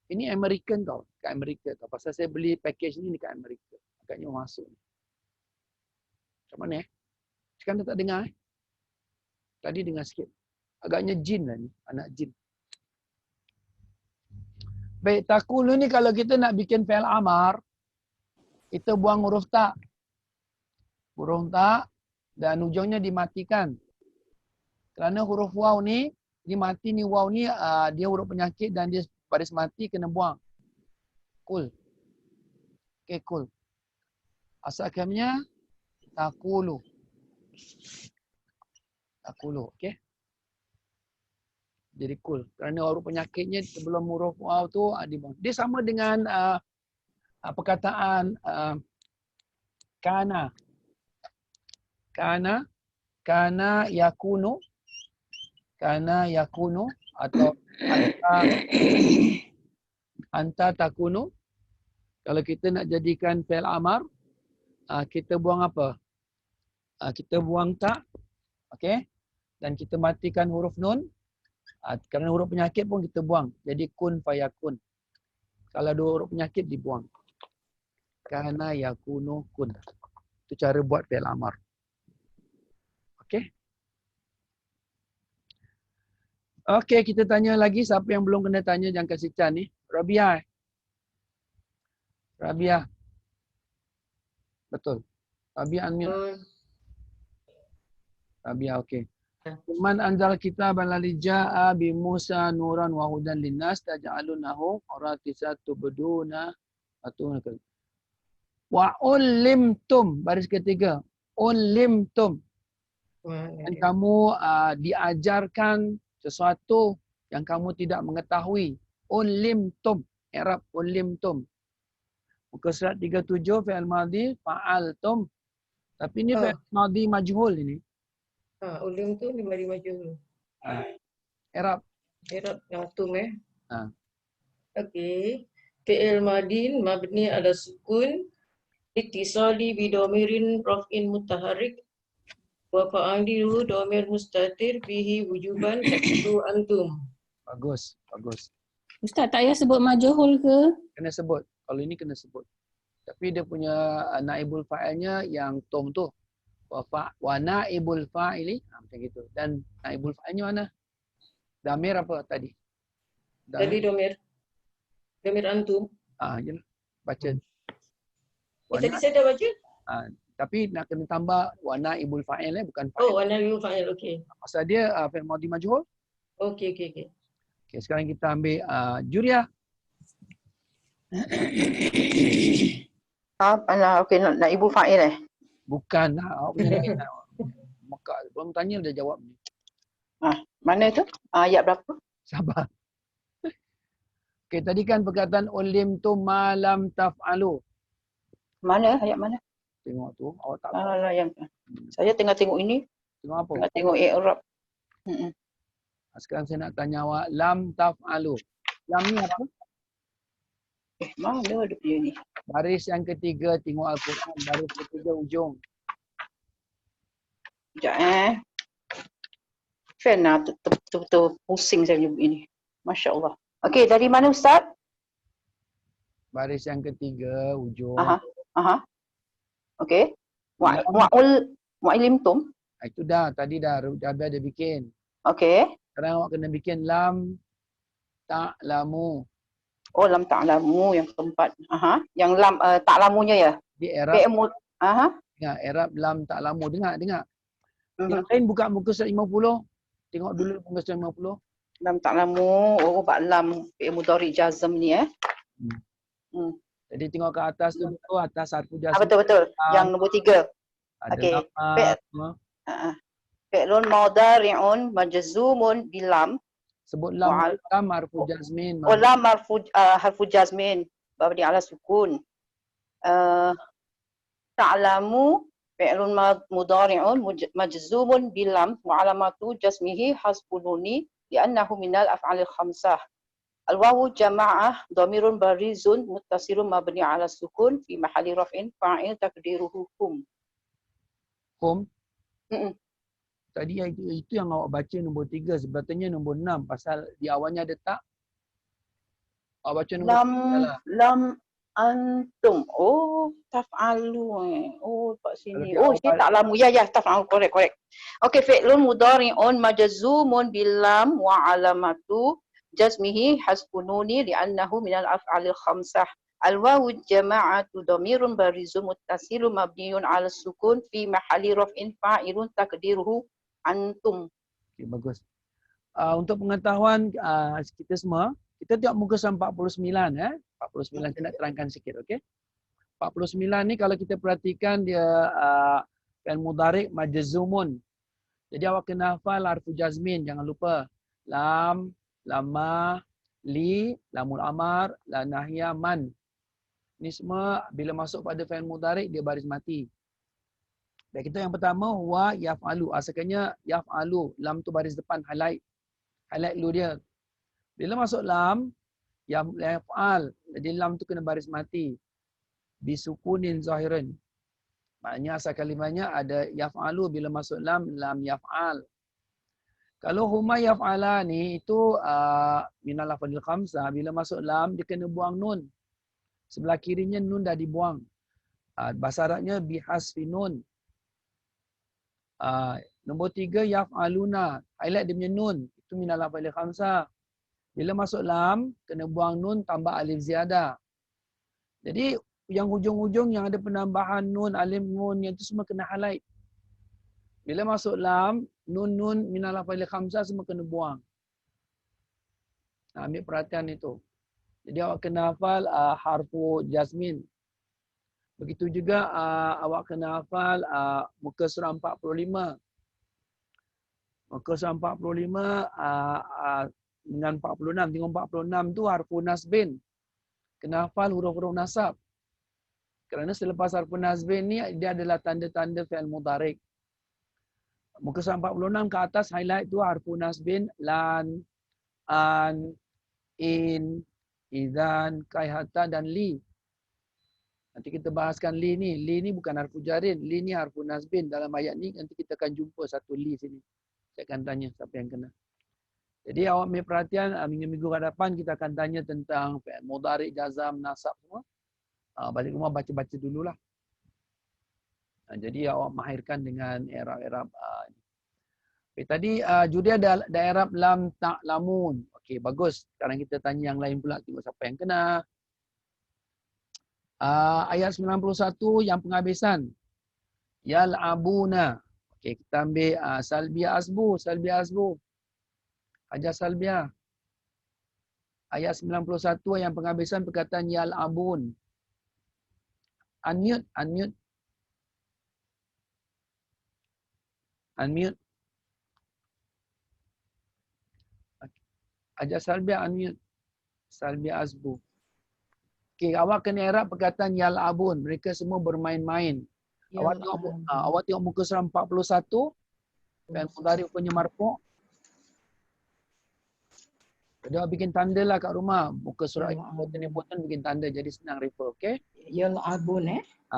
Ini American tau. Kat Amerika tau. Pasal saya beli package ni dekat Amerika. Agaknya masuk. Macam mana Sekarang tak dengar Tadi dengar sikit. Agaknya jin lah ni. Anak jin. Baik, takulu ni kalau kita nak bikin fi'il amar, kita buang huruf tak. Huruf tak dan ujungnya dimatikan. Kerana huruf waw ni, dimati ni waw ni dia huruf penyakit dan dia baris mati kena buang. Kul. Okay, kul. Asal kalimahnya takulu. Takulu, okey. Jadi kul. Kerana huruf penyakitnya sebelum huruf waw tu dibuang. Dia sama dengan perkataan kana. Kana yakunu. Kana yakunu atau anta takunu. Kalau kita nak jadikan fi'il amar, kita buang apa? Kita buang tak. Okey. Dan kita matikan huruf nun. Kerana huruf penyakit pun kita buang. Jadi kun fayakun. Kalau ada huruf penyakit dibuang. Kana yakunu kun. Itu cara buat fi'il amar. Okey. Okey, kita tanya lagi. Siapa yang belum kena tanya jangan kasih can ni. Rabiah. Rabiah. Betul. Rabiah unmute. Rabiah, okey. Man anzal kitaban ladzi jaa bi Musa nuran wa hudan linnas taj'alunahu qaratisa tubduna atun. Wa ulimtum baris ketiga. Ulimtum. Dan kamu diajarkan sesuatu yang kamu tidak mengetahui. Ulimtum. I'rab ulimtum. Muka surat 37 fi'il madhi fa'altum. Tapi ini fi'il madhi majhul ini. Ulim tu ni mari majhul. I'rab. I'rab tum Okey. Fi'il madin mabni ala sukun ittisali bi dhamirin raf'in mutaharrik wa fa'alihu dhamir mustatir bihi wujuban itu antum. Bagus, bagus. Ustaz tak payah sebut majhul ke? Kena sebut. Kalau ini kena sebut. Tapi dia punya naibul fa'ilnya yang tom tu. Wa naibul fa'ili macam gitu. Dan naibul fa'ilnya mana? Damir apa tadi? Tadi dhamir. Dhamir antum. Jelah. Baca. Tadi saya dah baca. Tapi nak kena tambah wa naibul fa'il bukan fa'il. Oh, wa naibul fa'il. Okey. Pasal dia fi'il madhi majhul. Okey. Okey, sekarang kita ambil Juria. Okey, naibul fa'il Bukan lah. Awak punya lain lah. Mekak. Belum tanya dah jawab ni. Mana tu? Ayat berapa? Sabar. Okey, tadi kan perkataan ulim tu malam taf'alu. Mana? Ayat mana? Tengok tu. Awak tak yang saya tengah tengok ini. tengok apa? Tengah tengok i'rab. Sekarang saya nak tanya awak. Lam taf'alu. Lam ni apa? Mana dia punya ni? Baris yang ketiga tengok Al-Quran. Baris ketiga ujung. Sekejap Fan lah betul-betul pusing saya nyebut ini. Masya Allah. Okey, dari mana Ustaz? Baris yang ketiga ujung. Okey. Mu'illimtum. Itu dah, tadi dah ada bikin. Okey. Sekarang awak kena bikin lam ta'lamu. Oh, lam ta'lamu yang keempat. Yang lam ta'lamunya ya. Di Arab. Ya, Arab lam ta'lamu. Dengar. Yang lain buka muka surat 50. Tengok dulu muka surat 50. Lam ta'lamu. Oh, bak lam fi'il mudhari jazm ni Jadi tengok ke atas tu, atas harfu jazm. Betul. Yang nombor 3. Okey. Fi'lun mudhari'un majzumun bilam. Sebut lam harfu jazmin. Oh, lam harfu jazmin. Mabni ala sukun. Ta'lamu fi'lun mudhari'un majzumun bilam wa alamatu jazmihi hasbun nuni li'annahu minal af'alil khamsah. Al-wawu jama'ah dhamirun barizun muttasilun mabni ala sukun fi mahalli raf'in fa'il takdiruhu hum. Hum? Tadi itu yang awak baca nombor 3, sebetulnya nombor 6 pasal di awalnya ada tak. Awak baca nombor 3 lam antum. Oh, taf'alu. Oh, kat sini. Oh, saya tak lama. Ya, taf'alu. Correct. Okey, fi'lun mudhari'un majzumun bilam wa alamatu jazmihi hasbun nuni li'annahu minal af'alil khamsah. Al-wawu jama'atu dhamirun barizun muttasilun mabniun 'ala sukun fi mahalli raf'in fa'ilun takdiruhu antum. Okay, bagus. Untuk pengetahuan kita semua, kita tengok muka surat 49 49 saya nak terangkan sikit, okey. 49 ni kalau kita perhatikan dia fi'il mudhari' majzumun. Jadi awak kena hafal harfu jazmin, jangan lupa. Lam, lamma, li, lamul amar, la nahya, man. Ni semua bila masuk pada fi'il mudhari' dia baris mati. Baik, kita yang pertama wa yaf'alu. Asalnya yaf'alu. Lam tu baris depan, highlight dulu dia. Bila masuk lam, yaf'al. Jadi lam tu kena baris mati. Bisukunin zahirin. Maknanya asal kalimahnya ada yaf'alu. Bila masuk lam yaf'al. Kalau huma yaf'ala ni itu minal af'alil khamsah. Bila masuk lam dia kena buang nun. Sebelah kirinya nun dah dibuang. Bahasa Arabnya bihasfi nun. Nombor 3 yaf'aluna. Highlight dia punya nun. Itu minal af'alil khamsah. Bila masuk lam, kena buang nun tambah alif ziyadah. Jadi yang hujung-hujung yang ada penambahan nun, alif nun, yang itu semua kena highlight. Bila masuk lam, nun minal af'alil khamsah semua kena buang. Ambil perhatian itu. Jadi awak kena hafal harfu jazmin. Begitu juga awak kena hafal muka surah 45. Muka surah 45 dengan 46. Tengok 46 tu harfu nasbin. Kena hafal huruf-huruf nasab. Kerana selepas harfu nasbin ni dia adalah tanda-tanda fi'il mudhari'. Muka surah 46 ke atas highlight tu harfu nasbin, lan, an, in, idzan, kai, hatta dan li. Nanti kita bahaskan li ni. Li ni bukan harfu jarin. Li ni harfu nasbin. Dalam ayat ni nanti kita akan jumpa satu li sini. Saya akan tanya siapa yang kena. Jadi awak ambil perhatian, minggu-minggu hadapan kita akan tanya tentang fi'il mudhari', jazam, nasab semua. Balik rumah baca-baca dululah. Jadi awak mahirkan dengan i'rab-i'rab. Tadi Judia ada i'rab lam ta'lamun. Okey, bagus. Sekarang kita tanya yang lain pula. Tengok siapa yang kena. Ayat 91 yang penghabisan. Yal'abuna. Okey, kita ambil salbiah asbu. Hajar salbiah. Ayat 91 yang penghabisan perkataan yal'abun. Unmute. Hajar salbiah unmute. Salbiah asbu. Okey, awak kena i'rab perkataan yal'abun. Mereka semua bermain-main. Awak tengok muka surah 41. Fi'il mudhari' punya marfu'. Jadi awak bikin tanda lah kat rumah. Muka surah important bikin tanda jadi senang refer, okey? Yal'abun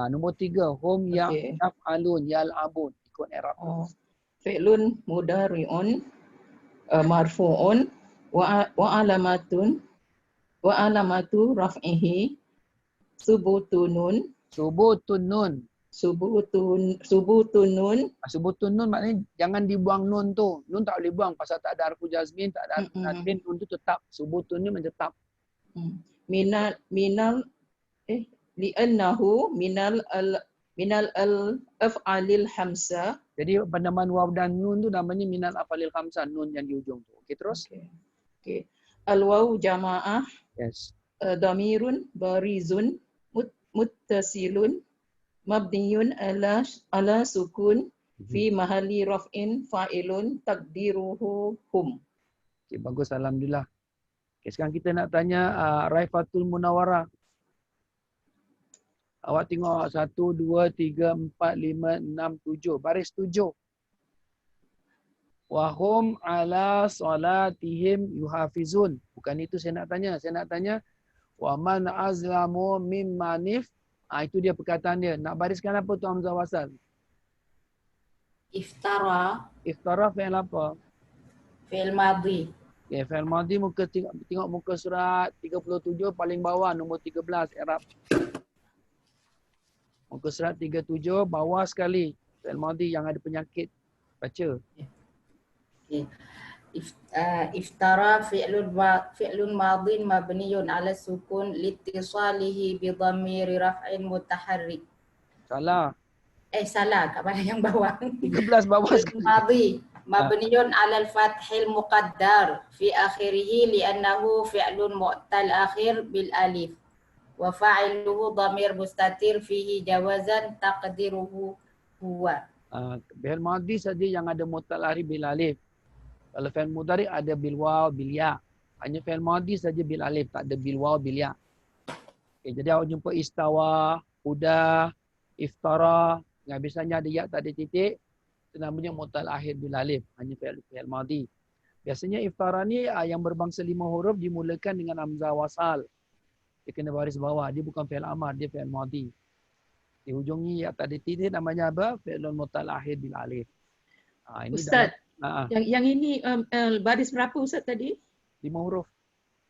Nombor 3, hum yaf'alun yal'abun. Ikut i'rab. Fi'lun mudhari'un marfu'un wa alamatu raf'ihi subutun nun. subutun nun. Subutun nun maknanya jangan dibuang nun tu. Nun tak boleh buang pasal tak ada harfu jazmin, tak ada harfu nasbin, nun tu tetap. Subutun ni menetap. Minal li'annahu minal af'alil hamsa. Jadi penambahan waw dan nun tu namanya minal afalil khamsah, nun yang di ujung tu. Okey, terus. Okay. Al-waw jamaah. Yes. Damirun barizun muttasilun mabniyun ala sukun fi mahalli raf'in fa'ilun takdiruhu hum. Okay, bagus, alhamdulillah. Okay, sekarang kita nak tanya Raifatul Munawwarah. Awak tengok 1, 2, 3, 4, 5, 6, 7. Baris 7. Wahum ala salatihim yuhafizun. Bukan itu saya nak tanya. Saya nak tanya wa man azlamu mimmanif. Itu dia perkataan dia. Nak bariskan apa tu hamzah wasal? Iftara. Iftara fi'il apa? Fi'il madhi. Okay, fi'il madhi tengok muka surat 37 paling bawah nombor 13 i'rab. Muka surat 37 bawah sekali. Fi'il madhi yang ada penyakit. Baca. Okay. Iftara fi'lun madhin mabniyun ala sukun litisalihi bi dhamiri raf'in mutaharrik. Salah. Salah kat mana yang bawah. 13 bawah sekali. Madhi mabniyun ala al-fathil muqaddar fi akhirih li'annahu fi'lun mu'tal akhir bil alif. Wa fa'iluhu dhamir mustatir fihi jawazan taqdiruhu huwa. Fi'il madhi saja yang ada mu'tal akhir bil alif. Kalau fi'il mudhari ada bil waw bil ya. Hanya fi'il madhi saja bil alif, tak ada bil waw bil ya. Okay, jadi awak jumpa istawa, udah, iftara, yang biasanya ada ya tak ada titik, itu namanya mu'tal akhir bil alif, hanya fi'il madhi. Biasanya iftara ni yang berbangsa 5 huruf dimulakan dengan hamzah wasal. Dia kena baris bawah, dia bukan fi'il amar, dia fi'il madhi. Di hujungnya ya tak ada titik, namanya apa? Fi'ilun mu'tal akhir bil alif. Ini Ustaz, dalam, yang ini baris berapa Ustaz tadi? 5 huruf.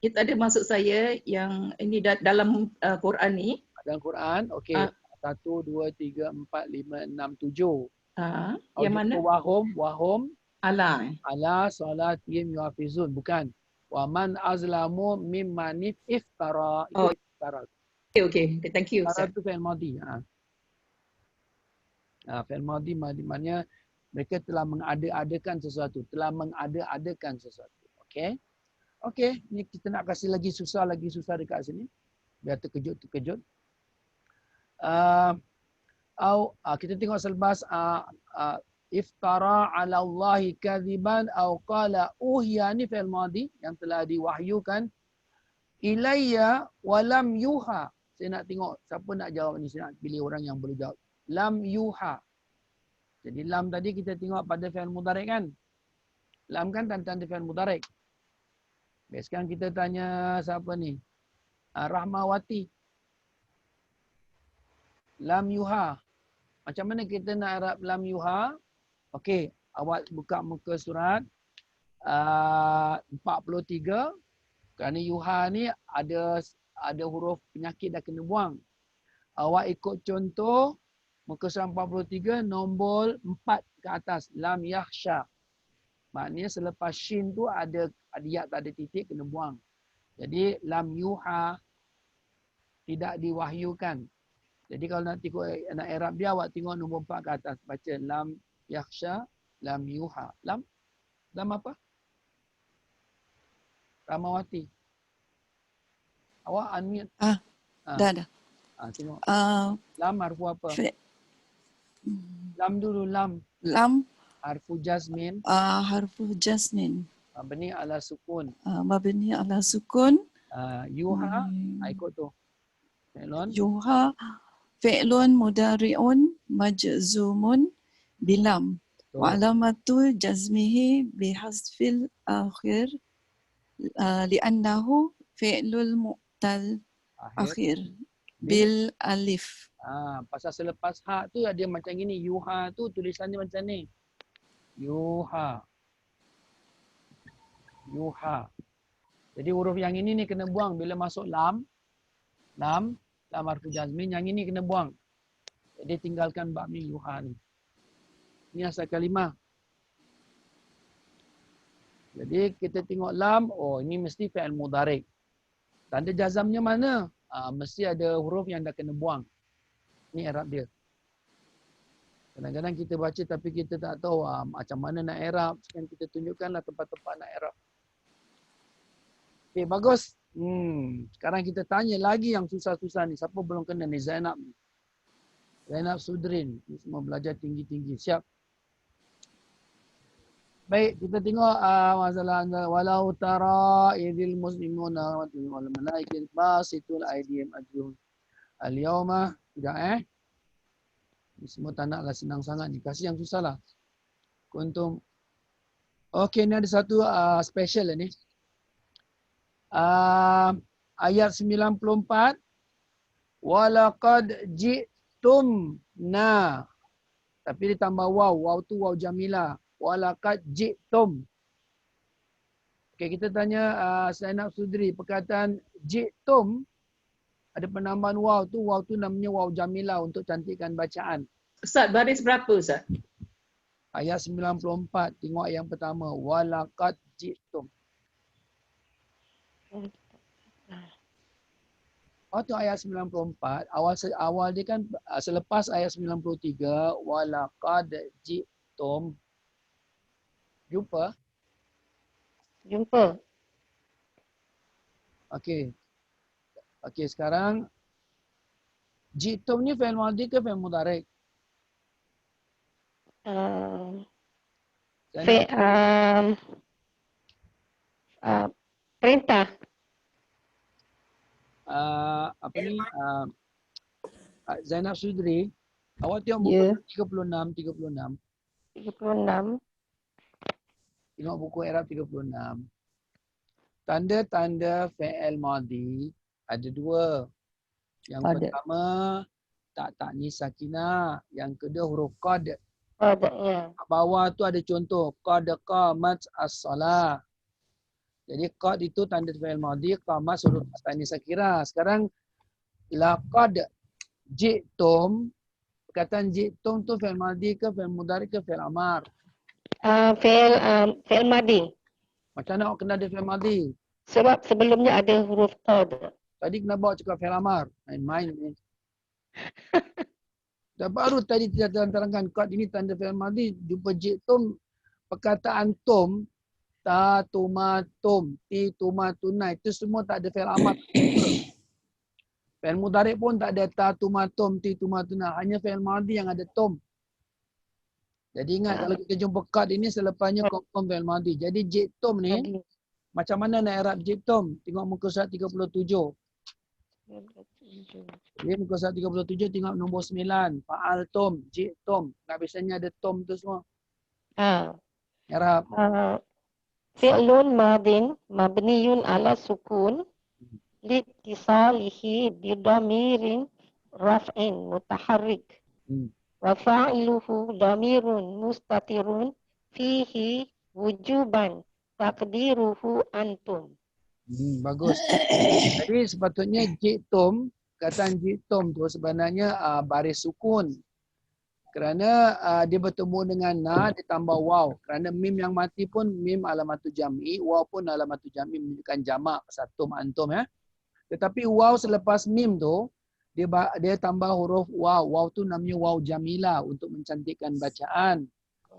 Itu ada maksud saya yang ini dalam Quran ni. Dalam Quran, okey. 1, 2, 3, 4, 5, 6, 7. Yang mana? Wahum. Ala Salatihim yuhafizun. Bukan. Wa man azlamu mimman iftara. Itu iftara. Okay. Thank you Ustaz. Iftara itu fi'il madhi. Fi'il madhi maknanya mereka telah mengada-adakan sesuatu. Okey. Okey, ni kita nak kasih lagi susah dekat sini. Biar terkejut. Kita tengok selepas iftara ala Allahi kadhiban aw qala uhiya, ni fi'il madhi yang telah diwahyukan ilayya wa lam yuha. Saya nak tengok siapa nak jawab ni. Saya nak pilih orang yang boleh jawab. Lam yuha. Jadi lam tadi kita tengok pada fi'il mudhari' kan? Lam kan tanda fi'il mudhari'. Baik, sekarang kita tanya siapa ni? Rahmawati. Lam yuha. Macam mana kita nak Arab lam yuha? Okey, awak buka muka surat 43. Kerana yuha ni ada huruf penyakit dah kena buang. Awak ikut contoh muka surat 43 nombor 4 ke atas. Lam yakhsha. Maknanya selepas shin tu ada ya tak ada titik kena buang. Jadi lam yuha tidak diwahyukan. Jadi kalau nak nak i'rab dia awak tengok nombor 4 ke atas. Baca lam yakhsha, lam yuha. Lam apa? Ramawati. Awak unmute. Dah. Tengok. Lam harfu apa? Lam dulu, lam. Lam. Harfu jazmin. Harfu jazmin. Mabni ala sukun. Mabni ala sukun. Yuha. Ikut tu. Yuha. Fi'lun mudari'un majzumun bilam. Wa alamatu jazmihi bihasfil akhir li'annahu fi'lul mu'tal akhir bil alif. Pasal selepas ha tu dia macam gini. Yuha tu tulisannya macam ni. Yuha. Jadi huruf yang ini ni kena buang bila masuk lam harfu jazmin, yang ini kena buang. Jadi tinggalkan bab ni yuha ni. Ni asal kalimah. Jadi kita tengok lam, oh ini mesti fi'il mudhari'. Tanda jazamnya mana? Mesti ada huruf yang dah kena buang. Ni i'rab dia. Kadang-kadang kita baca tapi kita tak tahu macam mana nak i'rab. Sekarang kita tunjukkanlah tempat-tempat nak i'rab. Okey, bagus. Sekarang kita tanya lagi yang susah-susah ni. Siapa belum kena ni? Zainab ni. Zainab Sudrin. Ni semua belajar tinggi-tinggi. Siap. Baik, kita tengok masalah walau tara idil muslimuna wal malaikatu basitul aydihim ajrun. Al-yawma tidak Ini semua tak naklah senang sangat ni. Kasih yang susah lah. Kuntum. Okey, ni ada satu special ni. Ayat 94. Walaqad ji'tumna. Tapi ditambah waw. Waw tu waw jamilah. Walaqad ji'tum. Okey, kita tanya Zainab Sudri. Perkataan ji'tum. Ada penambahan waw tu namanya waw jamilah untuk cantikkan bacaan. Ustaz, baris berapa Ustaz? Ayat 94. Tengok yang pertama. Walaqad ji'tum. Tu ayat 94. Awal dia kan selepas ayat 93. Walaqad ji'tum. Jumpa? Jumpa. Okey. Okey, sekarang ji'tum ni fi'il madhi ke fi'il mudhari'? Perintah. Apa ni? Zainab Sudri. Awak tengok buku 36. 36. Tengok buku Arab 36. Tanda-tanda fi'il madhi ada dua. Yang pertama tak ta'nis sakinah, yang kedua huruf qad. Ya. Bawah tu ada contoh qad qamat as-salah. Jadi qad itu tanda fi'il madhi, qamat huruf ta'nis sakinah. Sekarang laqad ji'tum. Perkataan ji'tum tu fi'il madhi ke fi'il mudhari ke fi'il amar? Fi'il madhi. Macam mana awak kenal dia fi'il madhi? Sebab sebelumnya ada huruf qad. Tadi kenapa awak cakap fi'il amar? Main-main ni. Dan baru tadi kita terangkan qad ini tanda fi'il madhi. Jumpa ji'tum. Perkataan tum, ta, tuma, tum, ti, tuma, tuna. Itu semua tak ada fi'il amar. Fi'il mudhari pun tak ada ta, tuma, tum, ti, tuma, tuna. Hanya fi'il madhi yang ada tum. Jadi ingat kalau kita jumpa qad ini selepasnya confirm fi'il madhi. Jadi ji'tum ni macam mana nak i'rab ji'tum? Tengok muka surat 37. Jadi muka surat 37 tengok nombor 9. Fa'altum, ji'tum. Nak biasanya ada tum tu semua. I'rab. Fi'lun madin mabniyun ala sukun litisalihi bidamirin raf'in mutaharrik. Wa fa'iluhu damirun mustatirun fihi wujuban taqdiruhu antum. Bagus. Jadi sepatutnya ji'tum, kataan ji'tum tu sebenarnya baris sukun. Kerana dia bertemu dengan na ditambah waw. Kerana mim yang mati pun mim alamatu jam'i, waw pun alamatu jam'i menunjukkan jamak satum antum ya. Tetapi waw selepas mim tu dia tambah huruf waw. Waw tu namanya waw jamilah untuk mencantikkan bacaan.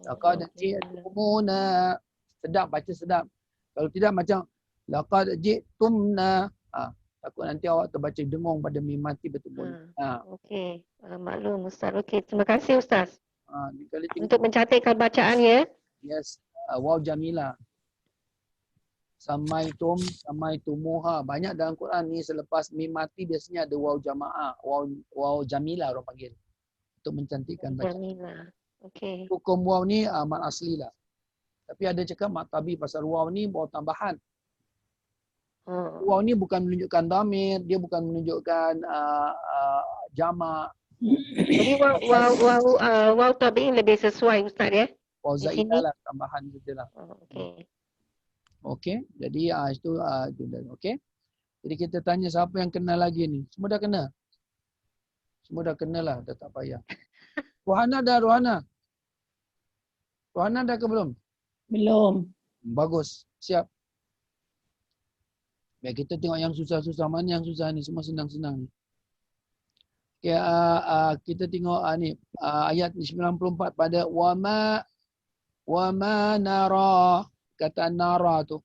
Laqad ji'tumuna. Sedap, baca sedap. Kalau tidak macam laqad ji'tumna. Takut nanti awak terbaca dengung pada mim mati bertemu. Okey, maklum Ustaz. Okey, terima kasih Ustaz. Untuk Untuk mencantikkan bacaan ya. yes, waw jamilah. Samaitum, samaitumuha. Banyak dalam Quran ni selepas mim mati biasanya ada waw jamaah, waw jamilah orang panggil. Untuk mencantikkan bacaan. Jamilah. Okey. Hukum waw ni mat asli lah. Tapi ada cakap mat tabi pasal waw ni waw tambahan. Waw ni bukan menunjukkan dhamir, dia bukan menunjukkan jamak. Jadi waw tabi'in lebih sesuai Ustaz ya. Waw Di sini. zaidah lah, tambahan saja lah. Okey. Okey, jadi itu okey. Jadi kita tanya siapa yang kenal lagi ni. Semua dah kenal? Semua dah kenal lah, dah tak payah. Rohana dah, Rohana. Rohana dah ke belum? Belum. Bagus, siap. Baik, kita tengok yang susah-susah. Mana yang susah ni? Semua senang-senang ni. Okay, kita tengok ni ayat 94 pada wama nara. Kata nara tu.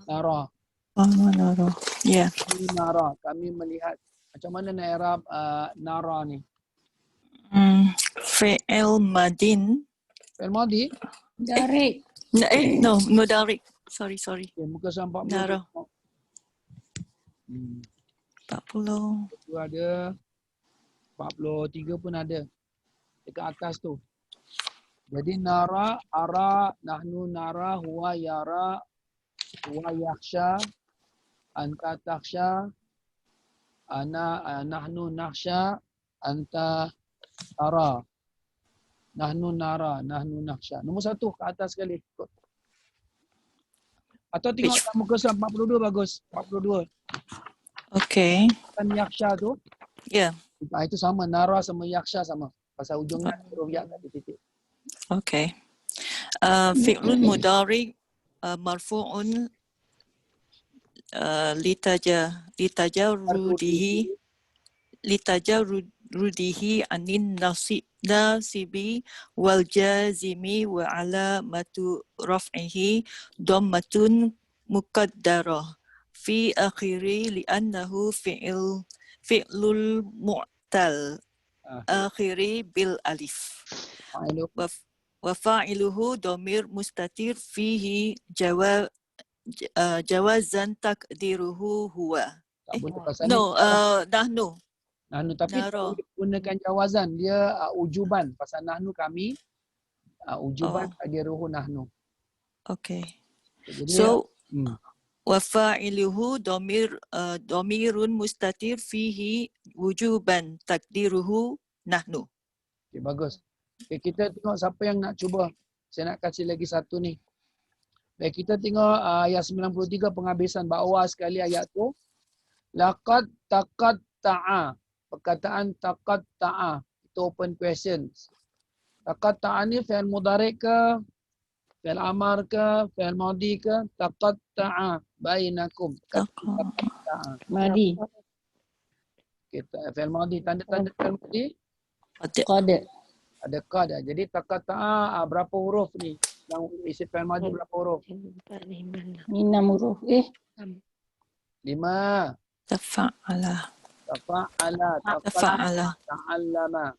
Nara. Nara. Ya. Nara. Kami melihat. Macam mana nak i'rab nara ni? Fi'il madin. Fi'il madi? Darik. No, mudarik. Sorry. Okay, muka surat 40. Nara. 40. Itu ada. 43 pun ada. Dekat atas tu. Jadi nara, ara, nahnu nara, huwa yara, huwa yakhsha, anta takhsha, nahnu nakhsha, anta tara. Nahnu nara, nahnu nakhsha. Nombor 1 ke atas sekali. Atau tengok muka surat 42 bagus. 42. Okay. Kan yakhsha tu. Ya. Yeah. Itu sama. Nara sama yakhsha sama. Pasal ujungnya huruf ya kat titik. Okay. Fi'lun mudari marfu'un litajarrudihi anin nasibi wal jazimi wa alamatu raf'ihi dhammatun muqaddarah fi akhiri li'annahu fi'lul mu'tal akhiri bil alif. Wa fa'iluhu dhamir mustatir fihi jawazan takdiruhu huwa. Nahnu. Nahnu tapi gunakan jawazan, dia ujuban. Pasal nahnu kami, ujuban takdiruhu nahnu. Okay. Jadi, so wa fa'iluhu dhamirun mustatir fihi wujuban takdiruhu nahnu. Okay, bagus. Okay, kita tengok siapa yang nak cuba. Saya nak kasih lagi satu ni. Baik, kita tengok ayat 93 penghabisan bawah sekali ayat tu. Laqad taqatta'a. Perkataan taqatta'a. Itu open questions. Taqatta'a ni fi'il mudhari' ke? Fi'il amar ke? Fi'il madhi ke? Taqatta'a bainakum. Taqatta'a. Madi. Kita fi'il madhi. Tanda-tanda fi'il madhi? Qad. Ada qad. Jadi taqatta'a berapa huruf ni? Yang isi fi'il madhi berapa huruf? 6 huruf. 5. Tafa'ala. Ta'allama.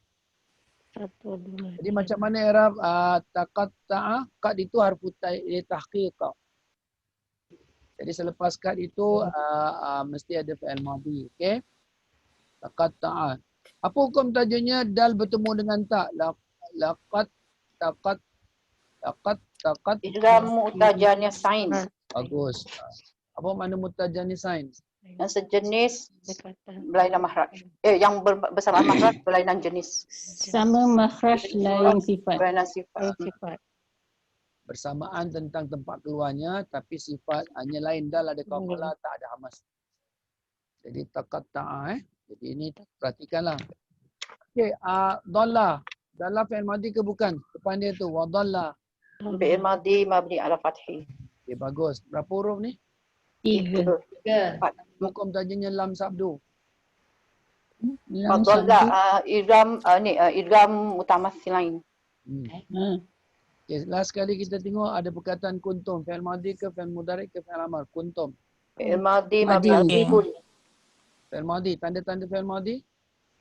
Jadi macam mana i'rab taqatta'a? Qad itu harfu tahqiq. Jadi selepas qad itu mesti ada fi'il madhi. Okey? Taqatta'a. Apa hukum tajanya dal bertemu dengan ta? Laqad taqat idgham mutajanya sains. Bagus. Apa makna mutajanya sains? Yang sejenis berlainan makhraj. Yang bersama makhraj berlainan jenis. Sama makhraj lain sifat. Berlainan sifat. Bersamaan tentang tempat keluarnya tapi sifat hanya lain, dal ada qafalah, tak ada hamas. Jadi taqatta'a Jadi ini perhatikanlah. Okey, dhalla. Dhalla fi'il madhi ke bukan? Depan dia tu wa dhalla. Fi'il madhi mabni ala fathi. Okey, bagus. Berapa huruf ni? 3. Hukum tajanya lam sabdu. Dhalla idgham mutamassilain. Okay, last kali kita tengok ada perkataan kuntum. Fi'il madhi ke fi'il mudhari ke fi'il amar? Kuntum. Fi'il madhi mabni ala sukun. Fi'il madhi, tanda-tanda fi'il madhi?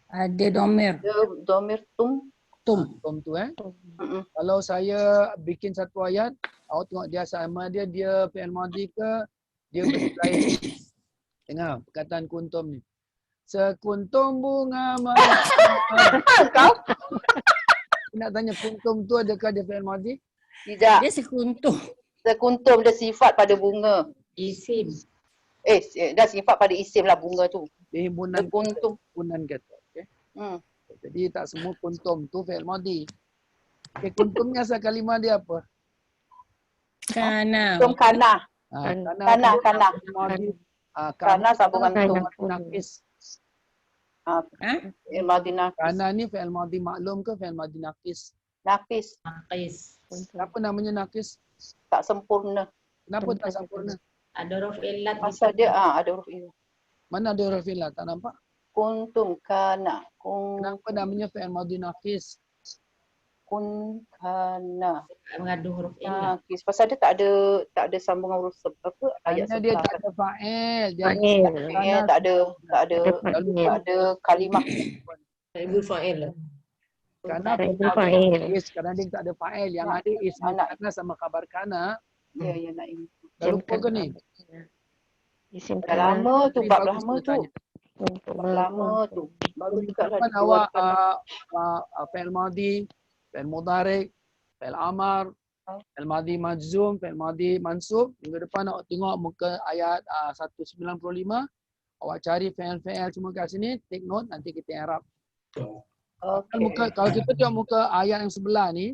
Ada domir. Domir tum. Tum tu Kalau saya bikin satu ayat, awak tengok dia sama dia fi'il madhi ke dia berlain. Dengar perkataan kuntum ni. Sekuntum bunga Kau? Nak tanya kuntum tu adakah dia fi'il madhi? Tidak. Dia sekuntum. Sekuntum dia sifat pada bunga. Isim. Dah sifat pada isim lah bunga tu. Dia himpunan kuntum. Himpunan kata. Okay. Jadi tak semua kuntum tu fi'il madhi. Okay, kuntum ni asal kalimah dia apa? Kana. Kuntum kana. Kana. Kana sambungan tum nakis. Fi'il madhi naqis. Kana ni fi'il madhi maklum ke fi'il madhi naqis? Naqis. Naqis. Kenapa namanya naqis? Tak sempurna. Kenapa tak sempurna? Ada huruf illat. Pasal dia ada huruf illat. Mana ada huruf illat? Tak nampak? Kuntum kana. Kenapa namanya fi'il madhi naqis? Kun kana. Mengadu huruf illat. Naqis. Pasal dia tak ada sambungan huruf apa ayat Kerana dia sebelah. tak ada fa'il. Dia Fa'il tak ada kalimah. Ibu fa'il lah. Kerana kerana dia tak ada fa'il. Yang ada ismi kana sama khabar kana. Ya, nak ini. Dah lupa ke ni? Dah lama tu, bab lama tu. Bab lama tu. Baru juga lah. Kapan awak fi'il madhi, fi'il mudhari', fi'il amar, fi'il madhi majzum, fi'il madhi mansub. Minggu depan awak tengok muka ayat 195. Awak cari fi'il semua kat sini. Take note, nanti kita i'rab. Kalau kita tengok muka ayat yang sebelah ni,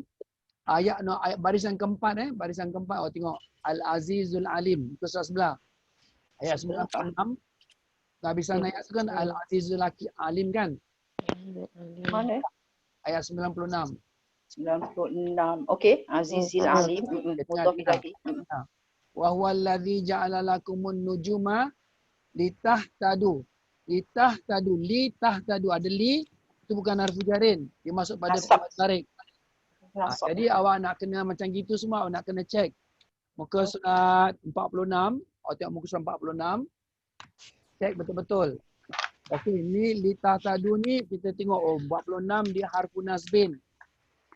ayat barisan keempat barisan keempat awak tengok Al-Azizul Alim, muka sebelah. Ayat 96. Habisan ayat tu kan Al-Azizul Alim kan? Mana? Ayat 96. 96. Okey, Azizil Alim. Mudhaf ilaih. Wa huwa allazi ja'ala lakumun nujuma litahtadu. Litahtadu ada li, itu bukan harfu jarin. Dia masuk pada tarik. Jadi awak nak kena macam gitu semua, awak nak kena cek. Muka surat 46, awak tengok muka surat 46. Cek betul-betul. Okey, ni litahtadu ni kita tengok 46 dia harfu nasbin.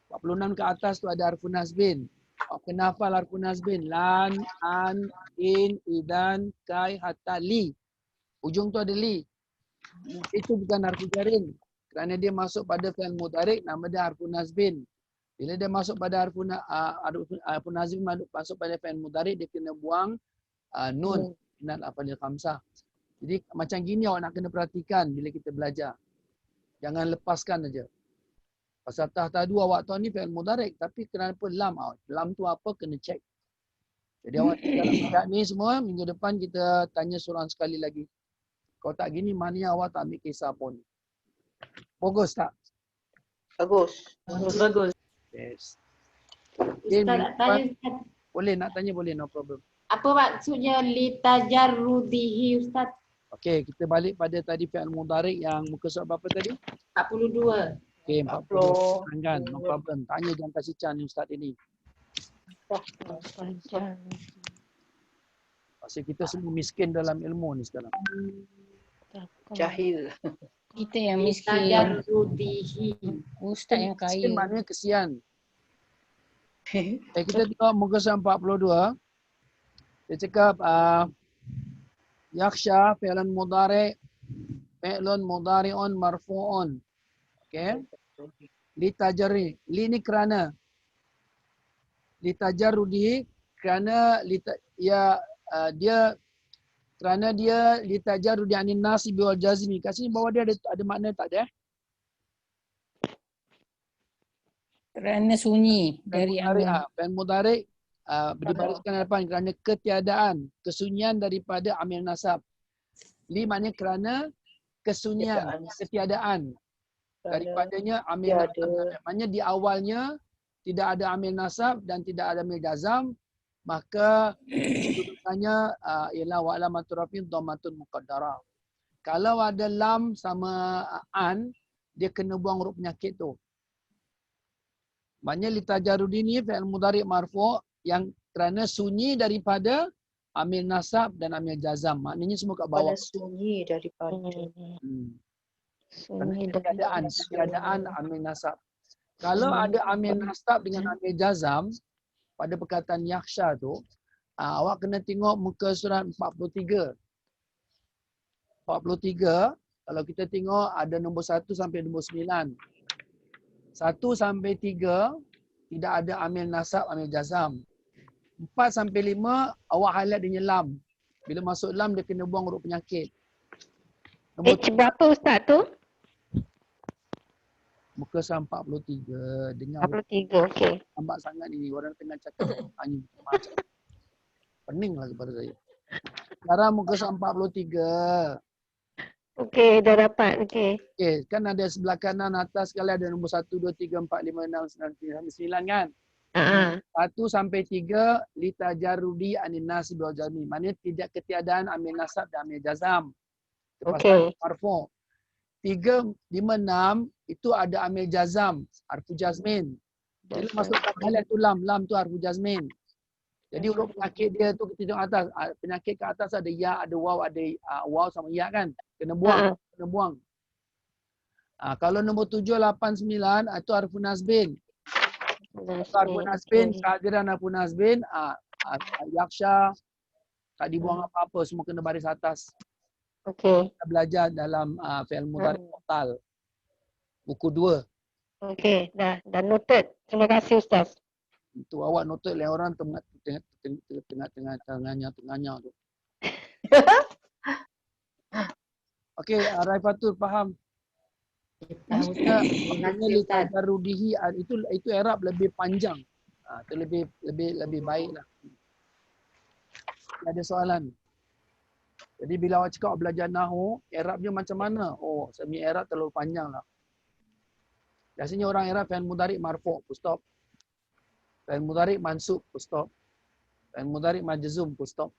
46 ke atas tu ada harfu nasbin. Awak kena hafal harfu nasbin. Lan, an, in, idan, kai, hatta, li. Ujung tu ada li. Itu bukan harfu jarin. Kerana dia masuk pada fi'il mudhari', nama dia harfu nasbin. Bila dia masuk pada harfu nasbin, masuk pada fi'il mudhari', dia kena buang nun. Minal af'alil khamsah. Jadi macam gini awak nak kena perhatikan bila kita belajar. Jangan lepaskan aja. Pasal tahtadu awak tahu ni fi'il mudhari', tapi kenapa lam? Lam tu apa kena cek. Jadi awak dalam ayat ni semua, minggu depan kita tanya soalan sekali lagi. Kalau tak gini, maknanya awak tak ambil kisah pun. Bagus tak? Bagus. Yes. Ustaz nak tanya, Ustaz. Boleh, nak tanya boleh, no problem. Apa maksudnya litajarrudihi, Ustaz? Okey, kita balik pada tadi fi'il mudhari' yang muka surat berapa tadi? 42. Okey, 40. Kan, no problem. Tanya jangan kasih can ni Ustaz ini. Pasal kita semua miskin dalam ilmu ni sekarang. Jahil. Kita yang miskin. Ustaz yang kaya. Miskin maknanya kesian. Kita tengok muka surat 42. Dia cakap yakhsha fi'lun mudhari'un marfu'un. Okey. Litajarri. Li ni kerana. Litajarrudi kerana kerana dia litajarrudi anin nasib wal jazmi. Kat sini bawah dia ada makna tak ada? Kerana sunyi dari amil. Fi'il mudhari' dibariskan depan kerana ketiadaan, kesunyian daripada amil nasab. Li maknanya kerana kesunyian, ketiadaan daripadanya amil nasab. Maknanya di awalnya tidak ada amil nasab dan tidak ada amil jazam, maka tulisannya ialah wa alamatu rafin dhammatun muqaddarah. Kalau ada lam sama an, dia kena buang huruf penyakit tu. Maknanya litajarrudi ni fi'il mudhari' marfu' yang kerana sunyi daripada amil nasab dan amil jazam. Maknanya semua kat bawah. Sunyi daripada. Sunyi ketiadaan amil nasab. Kalau ada amil nasab dengan amil jazam pada perkataan yakhsha tu, awak kena tengok muka surat 43. 43, kalau kita tengok ada nombor 1 sampai nombor 9. 1 sampai 3 tidak ada amil nasab, amil jazam. 4 sampai 5 awak highlight dengan lam. Bila masuk lam dia kena buang huruf penyakit. Berapa Ustaz tu? Muka surat 43. Dengar 43, okey. Nampak sangat ini orang tengah cakap angin macam. Peninglah kepada saya. Sekarang muka surat 43. Okey, dah dapat. Okey. Okey, kan ada sebelah kanan atas sekali ada nombor 1, 2, 3, 4, 5, 6, 9 kan? 1 sampai 3 litajarudi anin nasib wal jazmi. Maknanya tidak ketiadaan amil nasab dan amil jazam. Terpasal marfu'. 3, 5, 6 itu ada amil jazam, harfu jazmin. Bila masukkan alif tu lam tu harfu jazmin. Jadi huruf penyakit dia tu kita tengok atas, penyakit ke atas ada ya, ada waw, ada waw sama ya kan? Kena buang. Kalau nombor 7, 8, 9 itu harfu nasbin. Harfu nasbin, kehadiran harfu nasbin, yaksha, tak dibuang apa-apa, semua kena baris atas. Okey. Kita belajar dalam fi'il mudhari' mu'tal. Buku 2. Okey, dah noted. Terima kasih Ustaz. Itu awak noted lain orang tengah-tengahnya tu. Okey, Raifatul faham. Maksudnya litajarudihi itu i'rab lebih panjang. Itu lebih baiklah. Ada soalan. Jadi bila awak cakap belajar nahwu, i'rabnya macam mana? Oh, semi i'rab terlalu panjang lah. Biasanya orang i'rab fi'il mudhari' marfu', full stop. Fi'il mudhari' mansub, full stop. Fi'il mudhari' majzum, full stop.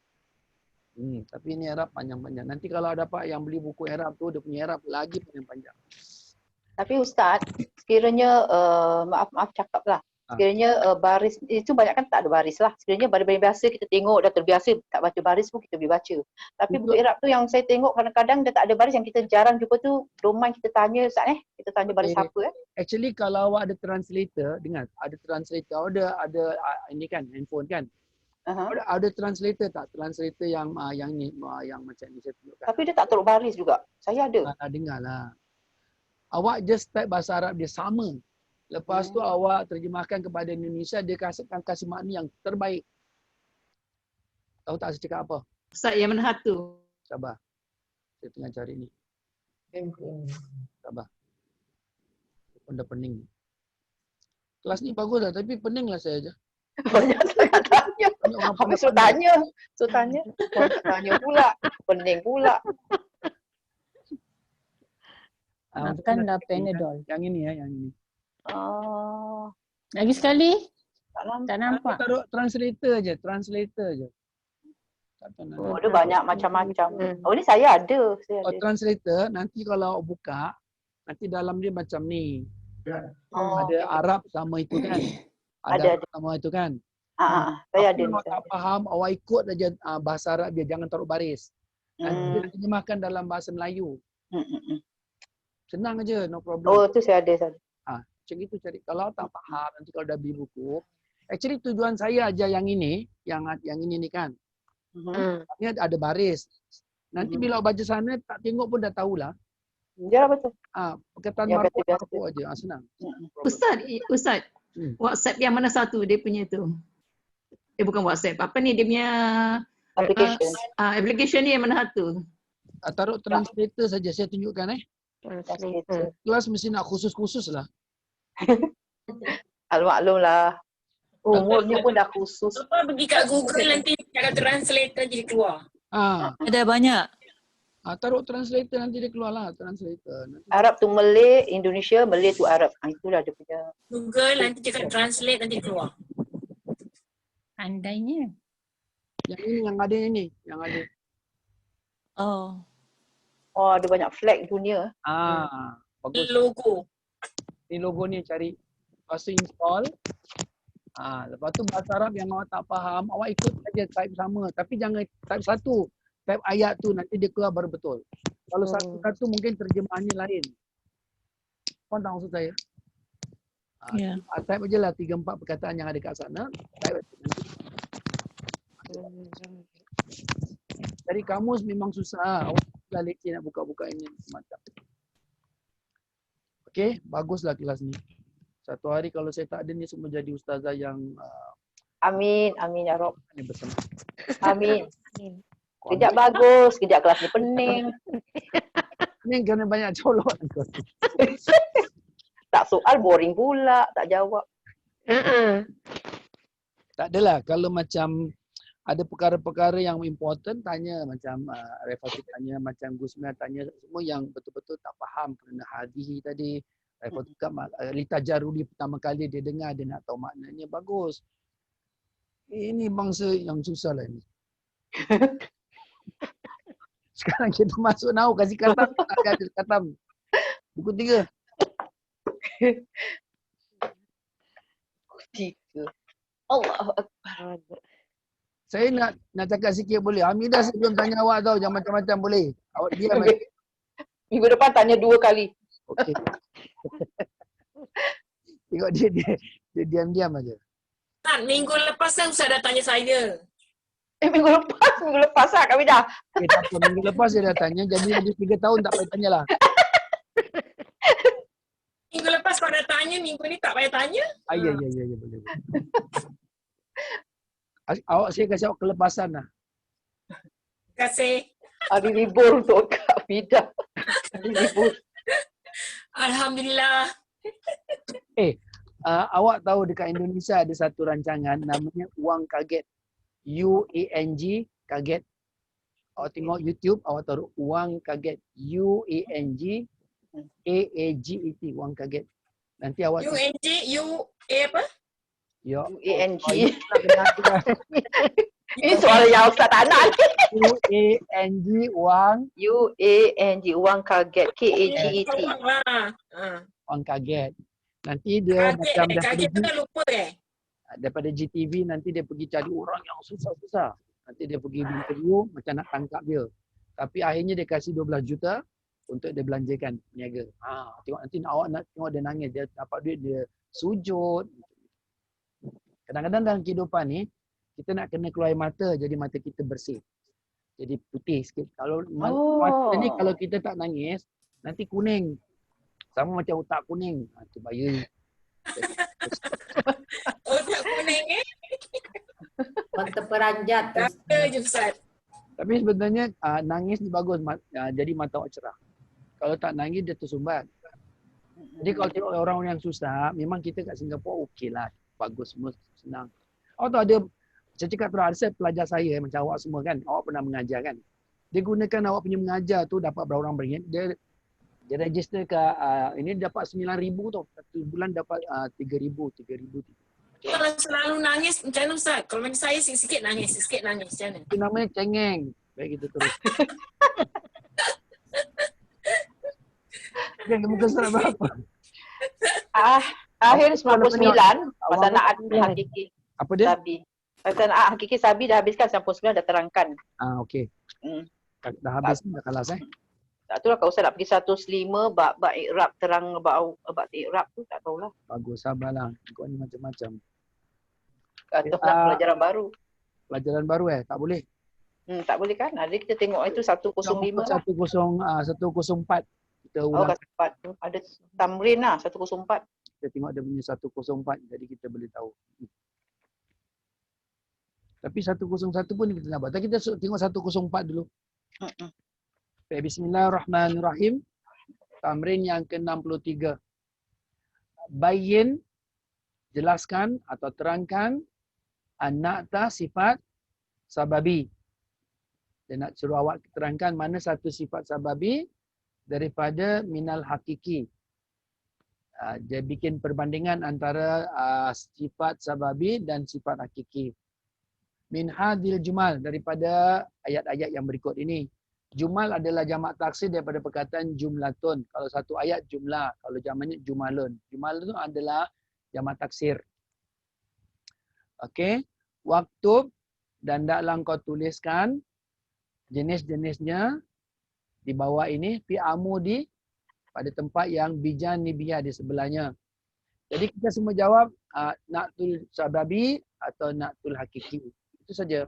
Tapi ini i'rab panjang-panjang. Nanti kalau dapat yang beli buku i'rab tu, dia punya i'rab lagi panjang-panjang. Tapi Ustaz, sekiranya maaf cakap lah. Sekiranya baris itu banyak kan tak ada baris lah. Sekiranya baris biasa kita tengok dah terbiasa tak baca baris pun kita boleh baca. Tapi buku i'rab tu yang saya tengok kadang-kadang dia tak ada baris yang kita jarang jumpa tu. Domain kita tanya Ustaz kita tanya baris apa Actually kalau awak ada translator, dengar, ada translator, ada ini kan handphone kan. Ada translator tak? Translator yang ni yang macam ni saya tunjukkan. Tapi dia tak taruh baris juga. Saya ada. Dengarlah. Awak just type bahasa Arab dia sama. Lepas tu awak terjemahkan kepada Indonesia, dia akan kasih makna yang terbaik. Tahu tak saya cakap apa? Ustaz yang mana satu? Sabar. Saya tengah cari ni. Sabar. Dah pening. Kelas ni bagus lah, tapi pening lah saya je. Banyak sangat tanya. Habis suruh tanya. Tanya pula. Pening pula. Makan dah Panadol. Yang ini ya, yang ini. Lagi sekali? Tak nampak. Taruh translator je. Oh, dia banyak macam-macam. Oh, ni saya ada. Translator, nanti kalau buka, nanti dalam dia macam ni. Ada Arab sama itu kan? Ada sama itu kan? Saya ada. Kalau tak faham, awak ikut saja bahasa Arab dia, jangan taruh baris. Nanti dia terjemahkan dalam bahasa Melayu. Senang aja, no problem. Oh, tu saya ada. Macam itu cari. Kalau tak faham, nanti kalau dah beli buku. Actually tujuan saya aja yang ini, yang ini ni kan. Ini ada baris. Nanti bila baca sana, tak tengok pun dah tahulah. Ya, betul. Perkataan marfu' aja, senang. Ustaz, WhatsApp yang mana satu dia punya tu? Bukan WhatsApp. Apa ni dia punya application. Application ni yang mana satu? Taruh translator saja, saya tunjukkan Kelas mesti nak khusus-khusus lah. Al-maklum lah. Umurnya pun dah khusus. Apa pergi kat Google nanti ada translator jadi keluar. Ada banyak. Taruh translator nanti dia keluar lah. Translator. Arab tu Malay, Indonesia, Malay tu Arab. Itulah dia punya. Google nanti cakap translate nanti keluar. Andainya. Yang ini yang ada ini. Yang ada. Oh, ada banyak flag dunia. Bagus. Logo. Ni logo ni cari. Lepas tu install. Lepas tu bahasa Arab yang awak tak faham, awak ikut saja type sama. Tapi jangan type satu. Type ayat tu nanti dia keluar baru betul. Kalau satu-satu mungkin terjemahannya lain. Kau tahu maksud saya? Type je lah 3-4 perkataan yang ada kat sana. Type nanti. Dari kamus memang susah. Awak dah leceh nak buka-buka ini semacam. Okey, baguslah kelas ni. Satu hari kalau saya tak ada ni semua jadi ustazah yang amin ya Rob. Bersama. Amin. Kejap bagus, kejap kelas ni pening. Pening kerana banyak colok. Tak soal boring pula, tak jawab. Tak adalah kalau macam ada perkara-perkara yang important tanya macam Refafi tanya, macam Gusmia tanya, semua yang betul-betul tak faham kerana hadis tadi. Refafi litajarudi pertama kali dia dengar, dia nak tahu maknanya, bagus. Ini bangsa yang susah lah ni. Sekarang kita masuk nau, kasih katam, kasih katam. Buku 3. Allahu Akbar. Saya nak cakap sikit boleh? Hamidah sebelum tanya awak tau, jangan macam-macam boleh. Awak diam. Minggu depan tanya 2 kali. Okey. Tengok dia diam-diam aja. Tak, minggu lepas kan Ustaz dah tanya saya. Minggu lepas lah kami dah. Tak apa, minggu lepas saya dah tanya, jadi lebih 3 tahun tak payah tanyalah. Minggu lepas kau dah tanya, minggu ni tak payah tanya. Ya, boleh. Awak saya kasih awak kelepasan lah. Terima kasih. Hari libur untuk Kak Vida. Hari libur. Alhamdulillah. Awak tahu dekat Indonesia ada satu rancangan namanya Wang Kaget. UANG Kaget. Awak tengok YouTube, awak tahu Wang Kaget. UANG AAGET, Wang Kaget. Nanti awak UNG, apa? UANG. Ini soalan yang Ustaz tak nak ni. UANG Wang. UANG Wang Kaget. KAGET. Wang Kaget. Nanti dia macam kaget tu dah lupa daripada GTV, nanti dia pergi cari orang yang susah-susah. Nanti dia pergi interview macam nak tangkap dia. Tapi akhirnya dia kasih 12 juta untuk dia belanjakan niaga. Tengok nanti awak nak tengok dia nangis, dia dapat duit, dia sujud. Kadang-kadang dalam kehidupan ni kita nak kena keluar mata, jadi mata kita bersih. Jadi putih sikit. Kalau mata ni kalau kita tak nangis, nanti kuning. Sama macam otak kuning. Itu bahaya. Otak kuning Mata peranjat. Tapi sebenarnya nangis ni bagus. Jadi mata awak cerah. Kalau tak nangis dia tersumbat. Jadi kalau tengok orang yang susah, memang kita kat Singapura okey lah. Bagus semua, senang. Awak tahu ada, saya cakap terus, ada pelajar saya macam awak semua kan, awak pernah mengajar kan. Dia gunakan awak punya mengajar tu dapat berapa orang beringat. Dia register ke ini dapat 9,000 tau. Satu bulan dapat 3,000. Kalau selalu nangis macam mana Ustaz? Kalau macam saya sikit-sikit nangis macam mana? Itu namanya cengeng. Baik kita terus. Kan muka surat berapa? Akhir 99 pasal nak hakiki. Apa dia? Sabi. Pasal nak hakiki Sabi dah habiskan 99 dah terangkan. Okey. Dah habis dah kelas Tak tahu lah kalau Ustaz nak pergi 105 bab i'rab terang bab i'rab tu tak tahulah. Bagus, sabarlah. Kau ni macam-macam. Kata pelajaran baru. Pelajaran baru tak boleh? Tak boleh kan? Ada kita tengok itu 105 lah. 104. Kita ulang. 104 tu. Ada tamrin lah 104. Kita tengok dia punya 104 jadi kita boleh tahu. Tapi 101 pun kita nak buat. Tapi kita tengok 104 dulu. Bismillahirrahmanirrahim. Tamrin yang ke-63. Bayin, jelaskan atau terangkan an-na'ta sifat sababi. Dia nak suruh awak terangkan mana satu sifat sababi daripada minal hakiki. Dia bikin perbandingan antara sifat sababi dan sifat hakiki. Min hadil jumal, daripada ayat-ayat yang berikut ini. Jumal adalah jamak taksir daripada perkataan jumlatun. Kalau satu ayat jumlah, kalau jamaknya jumalun. Jumalun adalah jamak taksir. Okey. Waktu dan hendaklah kau tuliskan jenis-jenisnya di bawah ini fi amudi pada tempat yang bijanibiyah di sebelahnya. Jadi kita semua jawab na'tul sababi atau na'tul hakiki. Itu saja.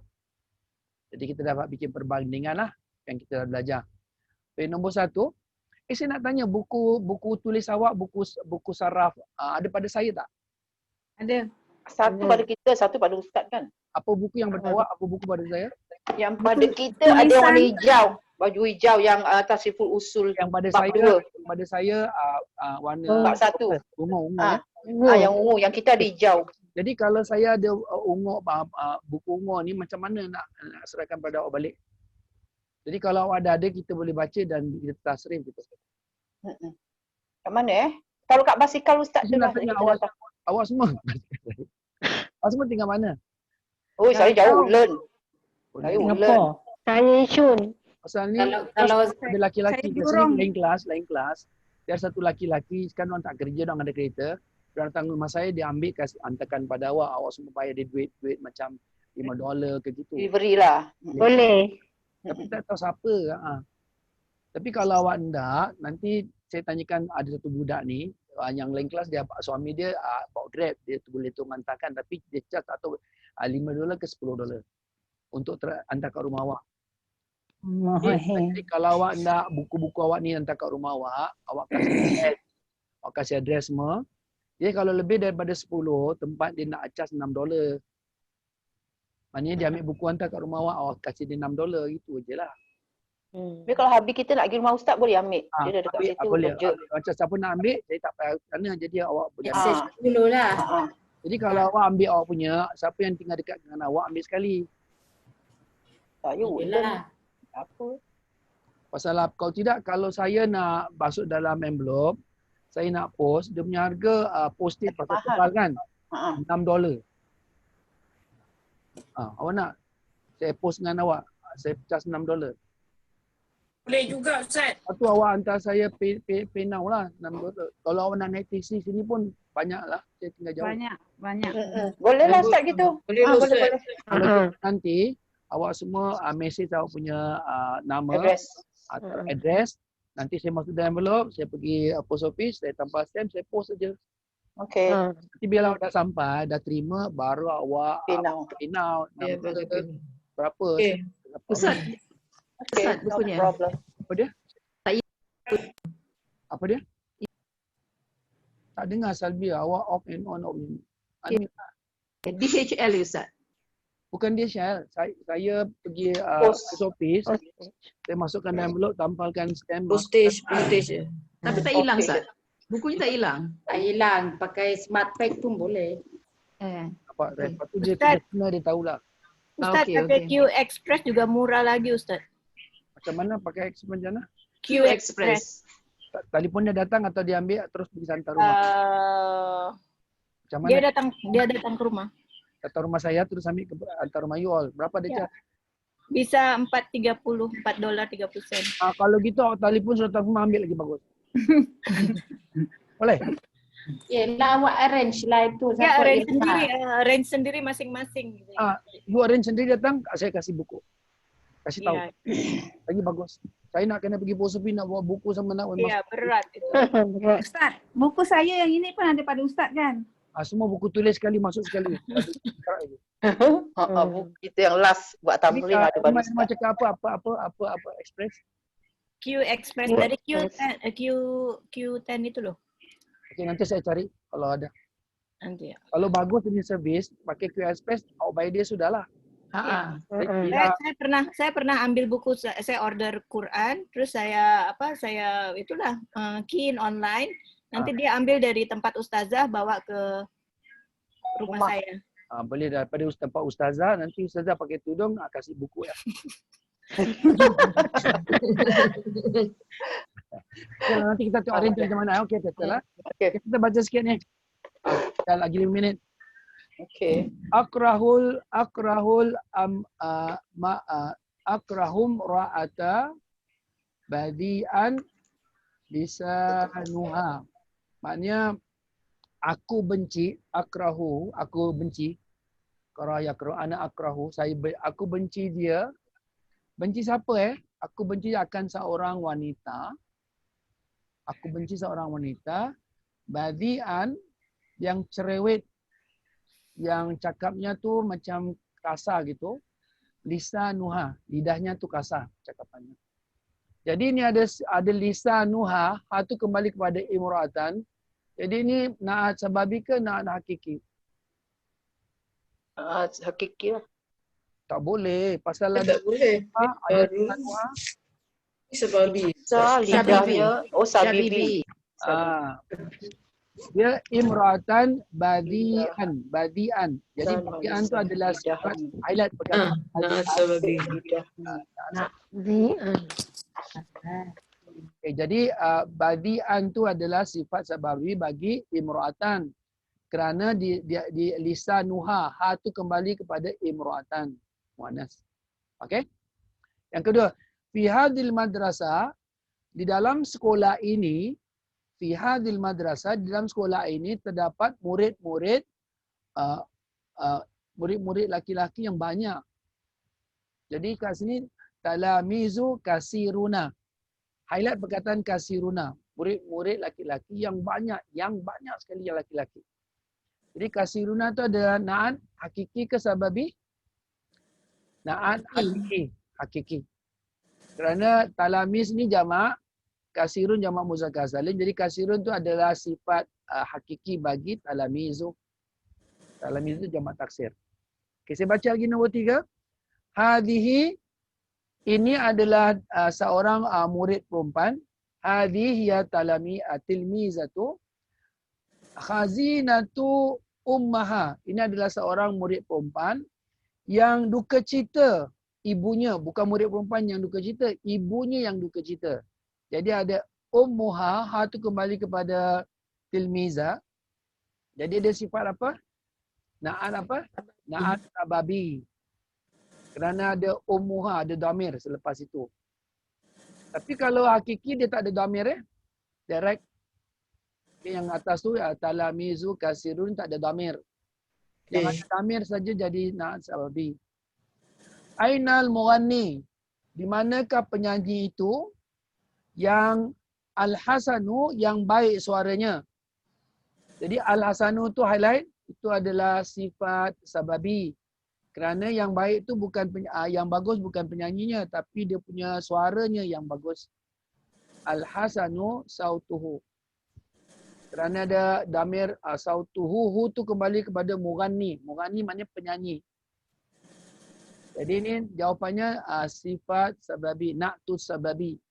Jadi kita dapat bikin perbandingan lah yang kita dah belajar. Nombor 1, saya nak tanya buku tulis awak, buku saraf ada pada saya tak? Ada. Satu pada kita, satu pada Ustaz kan? Apa buku yang pada awak, apa buku pada saya? Yang pada kita ada warna hijau. Baju hijau yang tasriful usul. Yang pada saya warna bab 1. ungu. Yang ungu, yang kita ada hijau. Jadi kalau saya ada ungok buku ungok ni macam mana nak serahkan pada awak balik? Jadi kalau awak ada kita boleh baca dan kita tasrif gitu. Kat mana Kalau kat basikal Ustaz tu lah. Awak semua. Awak semua tinggal mana? Oh, saya jauh Ulen. Saya Ulen. Tanya Shun. Pasal ni kalau ada laki-laki di sini lain kelas. Dia satu laki-laki sekarang orang tak kerja, orang ada kereta. Dia datang rumah saya, dia ambil hantarkan pada awak. Awak semua bayar dia duit macam $5 ke gitu. Delivery lah. Boleh. Tapi tak tahu siapa. Tapi kalau awak enggak, nanti saya tanyakan ada satu budak ni, yang lain kelas dia suami dia bawa Grab, dia boleh tu hantarkan tapi dia charge tak tahu $5 ke $10 untuk hantar kat rumah awak. Jadi kalau awak nak buku-buku awak ni hantar kat rumah awak, awak kasih address semua. Jadi kalau lebih daripada 10, tempat dia nak charge $6. Maknanya dia ambil buku hantar kat rumah awak kasih dia $6, gitu je lah. Tapi kalau habis kita nak pergi rumah Ustaz boleh ambil. Dia dah dekat situ boleh. kerja. Macam siapa nak ambil, saya tak payah sana, jadi awak boleh akses dulu lah. Jadi kalau awak ambil awak punya, siapa yang tinggal dekat dengan awak ambil sekali. Saya Ulen. Apa? Pasal kalau tidak, kalau saya nak masuk dalam envelope, saya nak post, dia punya harga postage pasal tebal kan? $6. Awak nak? Saya post dengan awak, saya charge $6. Boleh juga Ustaz. Lepas tu awak hantar saya pay now lah $6. Kalau awak nak naik taxi sini pun banyak lah. Saya tinggal jauh. Banyak. Boleh lah Ustaz gitu. Boleh. Nanti awak semua message awak punya nama, address. Nanti saya masuk dalam envelope, saya pergi post office, saya tanpa stamp, saya post saja. Okey. Nanti bila awak dah sampai, dah terima, baru awak pay now. Berapa? Ustaz, Ustaz bukunya. Apa dia? Apa dia? Tak dengar Salbia, awak off and on. DHL Ustaz. Bukan DHL, saya pergi post office, saya masukkan dalam envelope, tampalkan stamp. Postage. Tapi tak hilang Ustaz. Bukunya tak hilang. Tak hilang, pakai smart pack pun boleh. Apa? Lepas tu dia kena dia tahulah. Ustaz pakai Q Express juga murah lagi Ustaz. Macam mana pakai Express macam mana? Q Express. Telefon dia datang atau dia ambil terus pergi hantar rumah? Macam mana? Dia datang ke rumah. Datang rumah saya terus ambil hantar rumah you all. Berapa dia charge? Bisa $4.30. Kalau gitu awak telefon sudah datang rumah ambil lagi bagus. Boleh? Yelah awak arrange lah itu. Ya arrange sendiri masing-masing. You arrange sendiri datang, saya kasih buku. Kasih tahu. Lagi bagus. Saya nak kena pergi post office nak bawa buku sama nak. Ya berat itu. Ustaz, buku saya yang ini pun ada pada Ustaz kan? Semua buku tulis sekali masuk sekali. Buku kita yang last buat tamrin ada pada Ustaz. Macam apa Express? Q Express dari Q10 itu loh. Okay, nanti saya cari kalau ada. Nanti ya. Kalau bagus ini servis, pakai Q Express, awak bayar dia sudahlah. Saya pernah ambil buku, saya order Quran, terus saya key in online, nanti dia ambil dari tempat ustazah bawa ke rumah saya. Boleh daripada tempat ustazah, nanti ustazah pakai tudung kasih buku ya. Nanti kita tengok arrange macam mana. Okey, lah. Kita baca sikit ni. Dah lagi 5 minit. Okey. Akrahum ra'ata badian lisanuha. Maknanya aku benci, aku benci. Aku benci dia. Benci siapa Aku benci akan seorang wanita. Aku benci seorang wanita. Badian yang cerewet. Yang cakapnya tu macam kasar gitu. Lisanuha. Lidahnya tu kasar cakapannya. Jadi ini ada lisanuha. Ha tu kembali kepada imra'atan. Jadi ini na'at sababi ke na'at hakiki? Hakiki lah. Tak boleh. Pasal Tak boleh. Sababi. Lidahnya. Oh, sabibi. Dia imra'atan badi'an. Badi'an. Jadi badi'an tu adalah sifat highlight perkataan. Na'at sababi. Okay, jadi badi'an tu adalah sifat sababi bagi imra'atan. Kerana di lisanuha, ha tu kembali kepada imra'atan. Muannas. Okey? Yang kedua, fi hadhil madrasah, di dalam sekolah ini, fi hadhil madrasah, di dalam sekolah ini terdapat murid-murid murid-murid laki-laki yang banyak. Jadi kat sini talamizu kasiruna. Highlight perkataan kasiruna. Murid-murid laki-laki yang banyak sekali yang laki-laki. Jadi kasiruna tu ada na'at hakiki ke sababi? Na'at hakiki. Kerana talamis ni jamak, kasirun jamak muzakkar salim. Jadi kasirun tu adalah sifat hakiki bagi talamizu. Talamizu jamak taksir. Okay, saya baca lagi nombor 3. Hadhihi, ini adalah seorang murid perempuan. Hadhihi ya tilmizatu khazinatu ummaha. Ini adalah seorang murid perempuan yang duka cita ibunya, bukan murid perempuan yang duka cita, ibunya yang duka cita. Jadi ada ummuha, ha tu kembali kepada tilmiza. Jadi ada sifat apa? Na'at apa? Na'at sababi. Kerana ada ummuha, ada dhamir selepas itu. Tapi kalau hakiki dia tak ada dhamir direct. Yang atas tu talamizu kasirun tak ada dhamir. Yang ada dhamir saja jadi na'at sababi. Ainal mughanni, di manakah penyanyi itu yang al-hasanu, yang baik suaranya. Jadi al-hasanu tu highlight, itu adalah sifat sababi. Kerana yang baik tu bukan yang bagus bukan penyanyinya, tapi dia punya suaranya yang bagus. Al-hasanu sautuhu. Kerana ada damir sautuhu, hu tu kembali kepada mughanni. Mughanni maknanya penyanyi. Jadi ini jawapannya sifat sababi, na'tus sababi.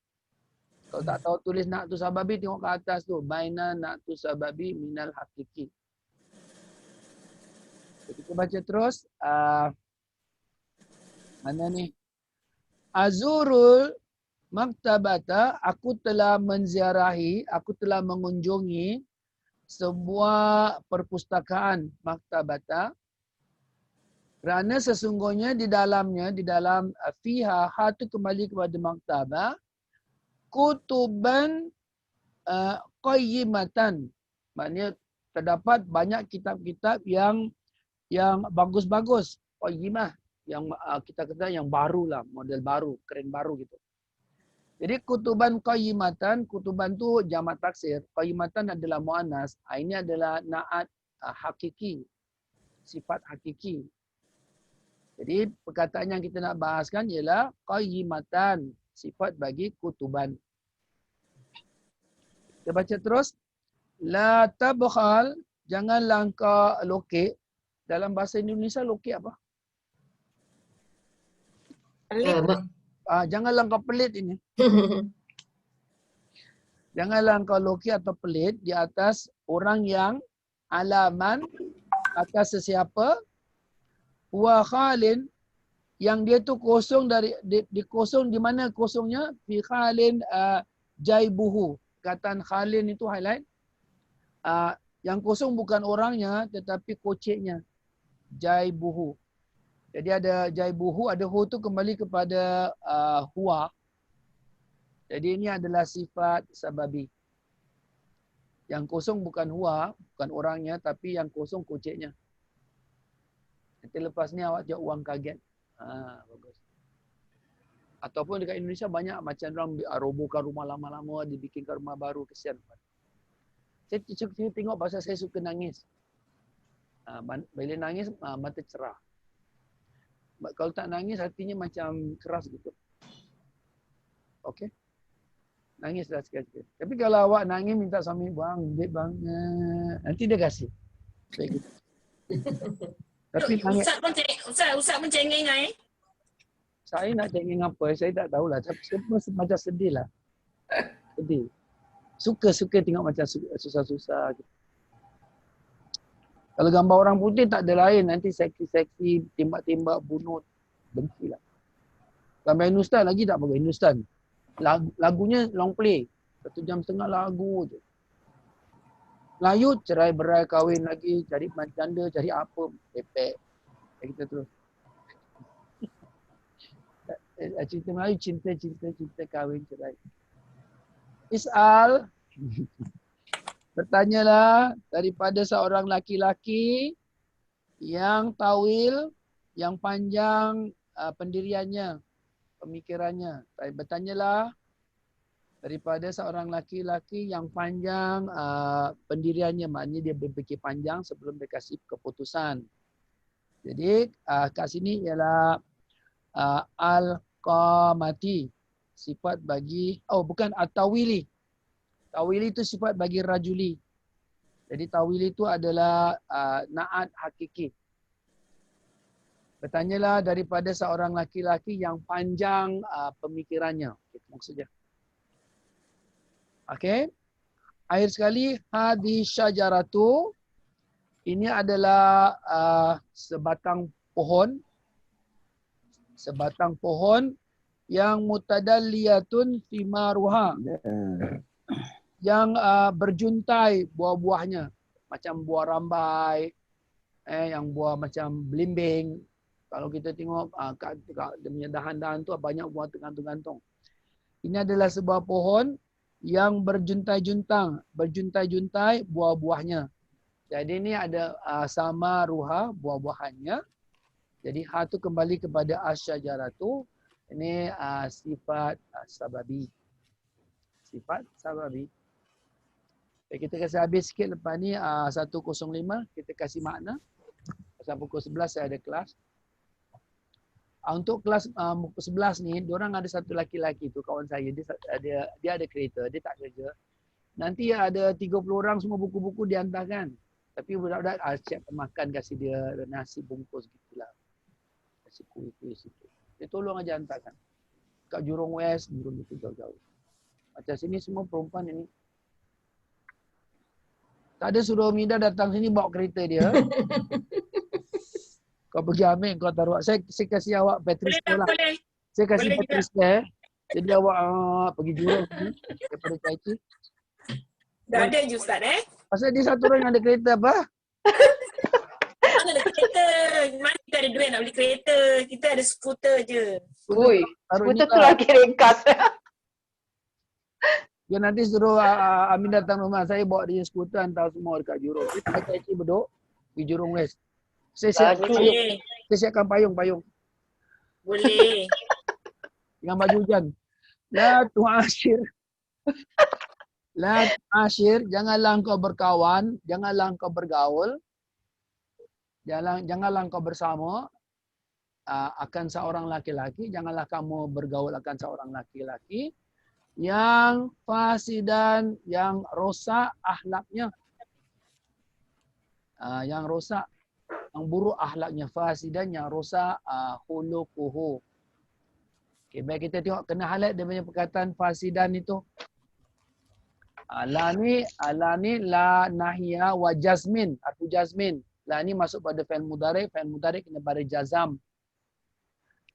Kalau tak tahu tulis na'tus sababi, tengok ke atas tu. Baina na'tus sababi minal hakiki. Kita baca terus. Mana ni? Azurul maktabata, aku telah menziarahi, aku telah mengunjungi sebuah perpustakaan maktabata. Kerana sesungguhnya di dalamnya, di dalam fiha, ha tu kembali kepada maktabah, kutuban qayyimatan. Maknanya terdapat banyak kitab-kitab yang bagus-bagus. Qayyimah, yang kita kata yang baru lah, model baru, keren baru gitu. Jadi kutuban qayyimatan, kutuban tu jamak taksir, qayyimatan adalah muannas. Ini adalah na'at hakiki, sifat hakiki. Jadi perkataan yang kita nak bahaskan ialah qayyimatan, sifat bagi kutuban. Kita baca terus. La tabkhal, janganlah engkau lokek. Dalam bahasa Indonesia lokek apa? Pelit. Janganlah engkau pelit ini. Janganlah engkau lokek atau pelit di atas orang yang alaman, atas sesiapa wa khalin, yang dia tu kosong dari di kosong, di mana kosongnya? Fi khalin jaibuhu. Kataan khalin itu highlight. Yang kosong bukan orangnya tetapi koceknya. Jaibuhu. Jadi ada jaibuhu, ada hu tu kembali kepada huwa. Jadi ini adalah sifat sababi. Yang kosong bukan huwa, bukan orangnya, tapi yang kosong koceknya. Nanti lepas ni awak jawab uang kaget. Bagus. Ataupun dekat Indonesia banyak macam orang robohkan rumah lama-lama, dibikinkan rumah baru, kesian. Saya tengok pasal saya suka nangis. Bila nangis, mata cerah. Kalau tak nangis, hatinya macam keras gitu. Okey? Nangislah sikit-sikit. Tapi kalau awak nangis minta suami, bang, baik banget. Nanti dia kasih. Baik gitu. Tapi Ustaz pun cengeng Saya nak cengeng apa, saya tak tahulah. Tapi saya macam sedih lah. Sedih. Suka-suka tengok macam susah-susah gitu. Kalau gambar orang putih tak ada lain, nanti seksi-seksi, tembak-tembak, bunuh, benci lah. Gambar Hindustan lagi tak pakai Hindustan. Lagunya long play, 1.5 jam lagu je. Melayu cerai berai kahwin lagi, cari janda, cari apa, pepek. Kita terus. Cerita Melayu cinta kahwin cerai. Is'al. Bertanyalah daripada seorang laki-laki yang tawil, yang panjang pendiriannya, pemikirannya. Bertanyalah daripada seorang laki-laki yang panjang pendiriannya, maknanya dia berfikir panjang sebelum dia kasih keputusan. Jadi kat sini ialah al-qamati, sifat bagi, bukan at-tawili. Tawili itu sifat bagi rajuli. Jadi tawili itu adalah naat hakiki. Bertanyalah daripada seorang laki-laki yang panjang pemikirannya. Itu maksudnya. Okey. Akhir sekali, hadis syajaratu. Ini adalah sebatang pohon. Sebatang pohon yang mutadalliyatun thimaruha. Yang berjuntai buah-buahnya. Macam buah rambai. Yang buah macam belimbing. Kalau kita tengok dia punya dahan-dahan tu banyak buah tergantung-gantung. Ini adalah sebuah pohon yang berjuntai-juntai buah-buahnya. Jadi ini ada sama ruha buah-buahannya. Jadi ha tu kembali kepada asyajaratu. Ini sifat sababi. Sifat sababi. Kita kasih habis sikit lepas ni 1.05 kita kasih makna. Pasal pukul 11 saya ada kelas. Untuk kelas 11 ni, diorang ada satu laki-laki tu kawan saya, dia ada kereta, dia tak kerja. Nanti ada 30 orang semua buku-buku dihantarkan. Tapi budak-budak siap makan, kasih dia nasi bungkus gitulah. Kasih kuih-kuih sikit. Dia tolong aja hantarkan. Kat Jurong West, Jurong itu jauh-jauh. Macam sini semua perempuan ini. Tak ada suruh Mida datang sini bawa kereta dia. Kau pergi ambil, kau taruh. Saya kasih awak bateri spare lah. Saya kasih bateri spare. Jadi awak pergi Jurong ni. Daripada Caiki. Dah ada je Ustaz Pasal dia satu orang yang ada kereta apa? Mana ada kereta? Mana kita ada duit nak beli kereta? Kita ada skuter je. Ui, skuter tu lagi ringkas. Dia nanti suruh Amin datang rumah saya, bawa dia skuter hantar semua dekat Jurong. Kita pakai Caiki bedok di Jurong West. Saya siapkan payung. Boleh. Dengan baju hujan. La tu'ashir. La tu'ashir. Janganlah engkau berkawan. Janganlah engkau bergaul. Janganlah engkau bersama akan seorang laki-laki. Janganlah kamu bergaul akan seorang laki-laki yang fasidan, yang rosak akhlaknya. Yang rosak, yang buruk akhlaknya, fasidan, yang rosak khuluquhu. Okey, baik kita tengok kena highlight dia punya perkataan fasidan itu. La ni la nahya wa jazmin, arfu jazmin. La ni masuk pada fi'il mudhari' kena pada jazam.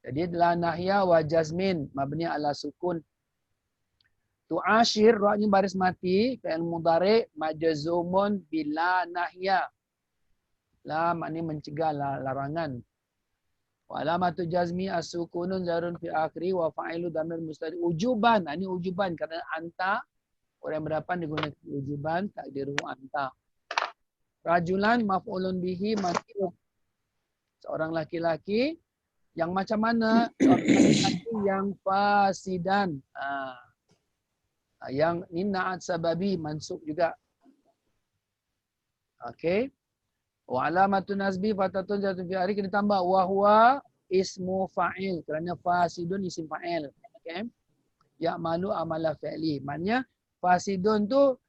Jadi la nahya wa jazmin mabni ala sukun. Tu'ashir ra-nya baris mati, fi'il mudhari' majzumun bila nahya. La maknanya mencegah, larangan. Wa alamatu jazmi as-sukunun zarun fi akhiri wa fa'ilu dhamir mustaqil. Ujuban, ini ujuban kerana anta, orang yang berhadapan digunakan ujuban, takdiru anta. Rajulan maf'ulun bihi mansub. Seorang laki-laki yang macam mana? Seorang laki-laki yang fasidan. Yang ni na'at sababi, mansub juga. Okey. Wa alamatun nasbi fatatun jatuh fi hari kena tambah wa huwa ismu fa'il kerana fasidun isim fa'il. Okey. Ya malu amala fi'li. Maknanya fasidun tu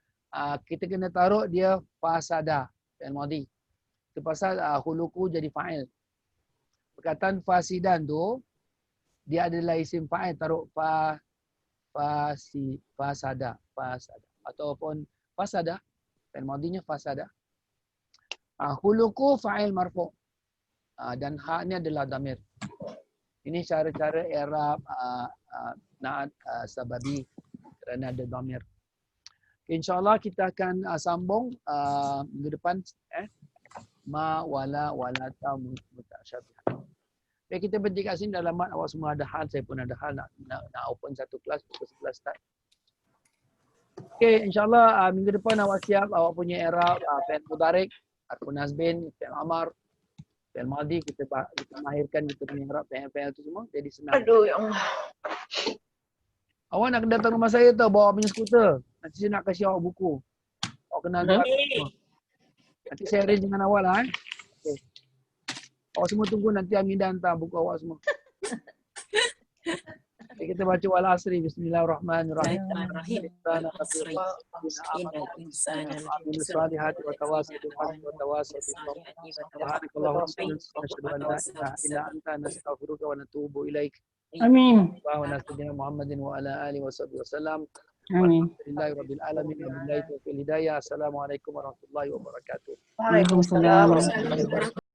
kita kena taruh dia fasada fi'il madhi. Itu pasal khuluqu jadi fa'il. Perkataan fasidan tu dia adalah isim fa'il, taruh fasada ataupun fasada fi'il madhinya fasada. Khuluqu fa'il marfu'. Dan ha ni adalah damir. Ini cara-cara i'rab na'at sababi kerana ada damir. InsyaAllah kita akan sambung minggu depan ma wala walata mutasyabih. Baik, kita berhenti kat sini. Dalam awak semua ada hal, saya pun ada hal nak open satu kelas pukul 11 start. Okey, insyaAllah minggu depan awak siap awak punya i'rab fi'il mudhari', harfun nasbin, fi'il amar, fi'il madhi, kita mahirkan kita punya i'rab fi'il tu semua jadi senang. Aduh ya Allah. Awak nak datang rumah saya tau, bawa punya skuter. Nanti saya nak kasih awak buku. Awak kenal tak? Nanti saya arrange dengan awak lah. Okay. Awak semua tunggu nanti Aminah hantar buku awak semua. Okay, kita baca wal asri. Bismillahirrahmanirrahim. Amin. Muhammadin wa ala alihi wasallam. Amin. Alhamdulillahirabbil alamin wa billahi taufiq hidayah. Assalamualaikum warahmatullahi wabarakatuh. Waalaikumsalam.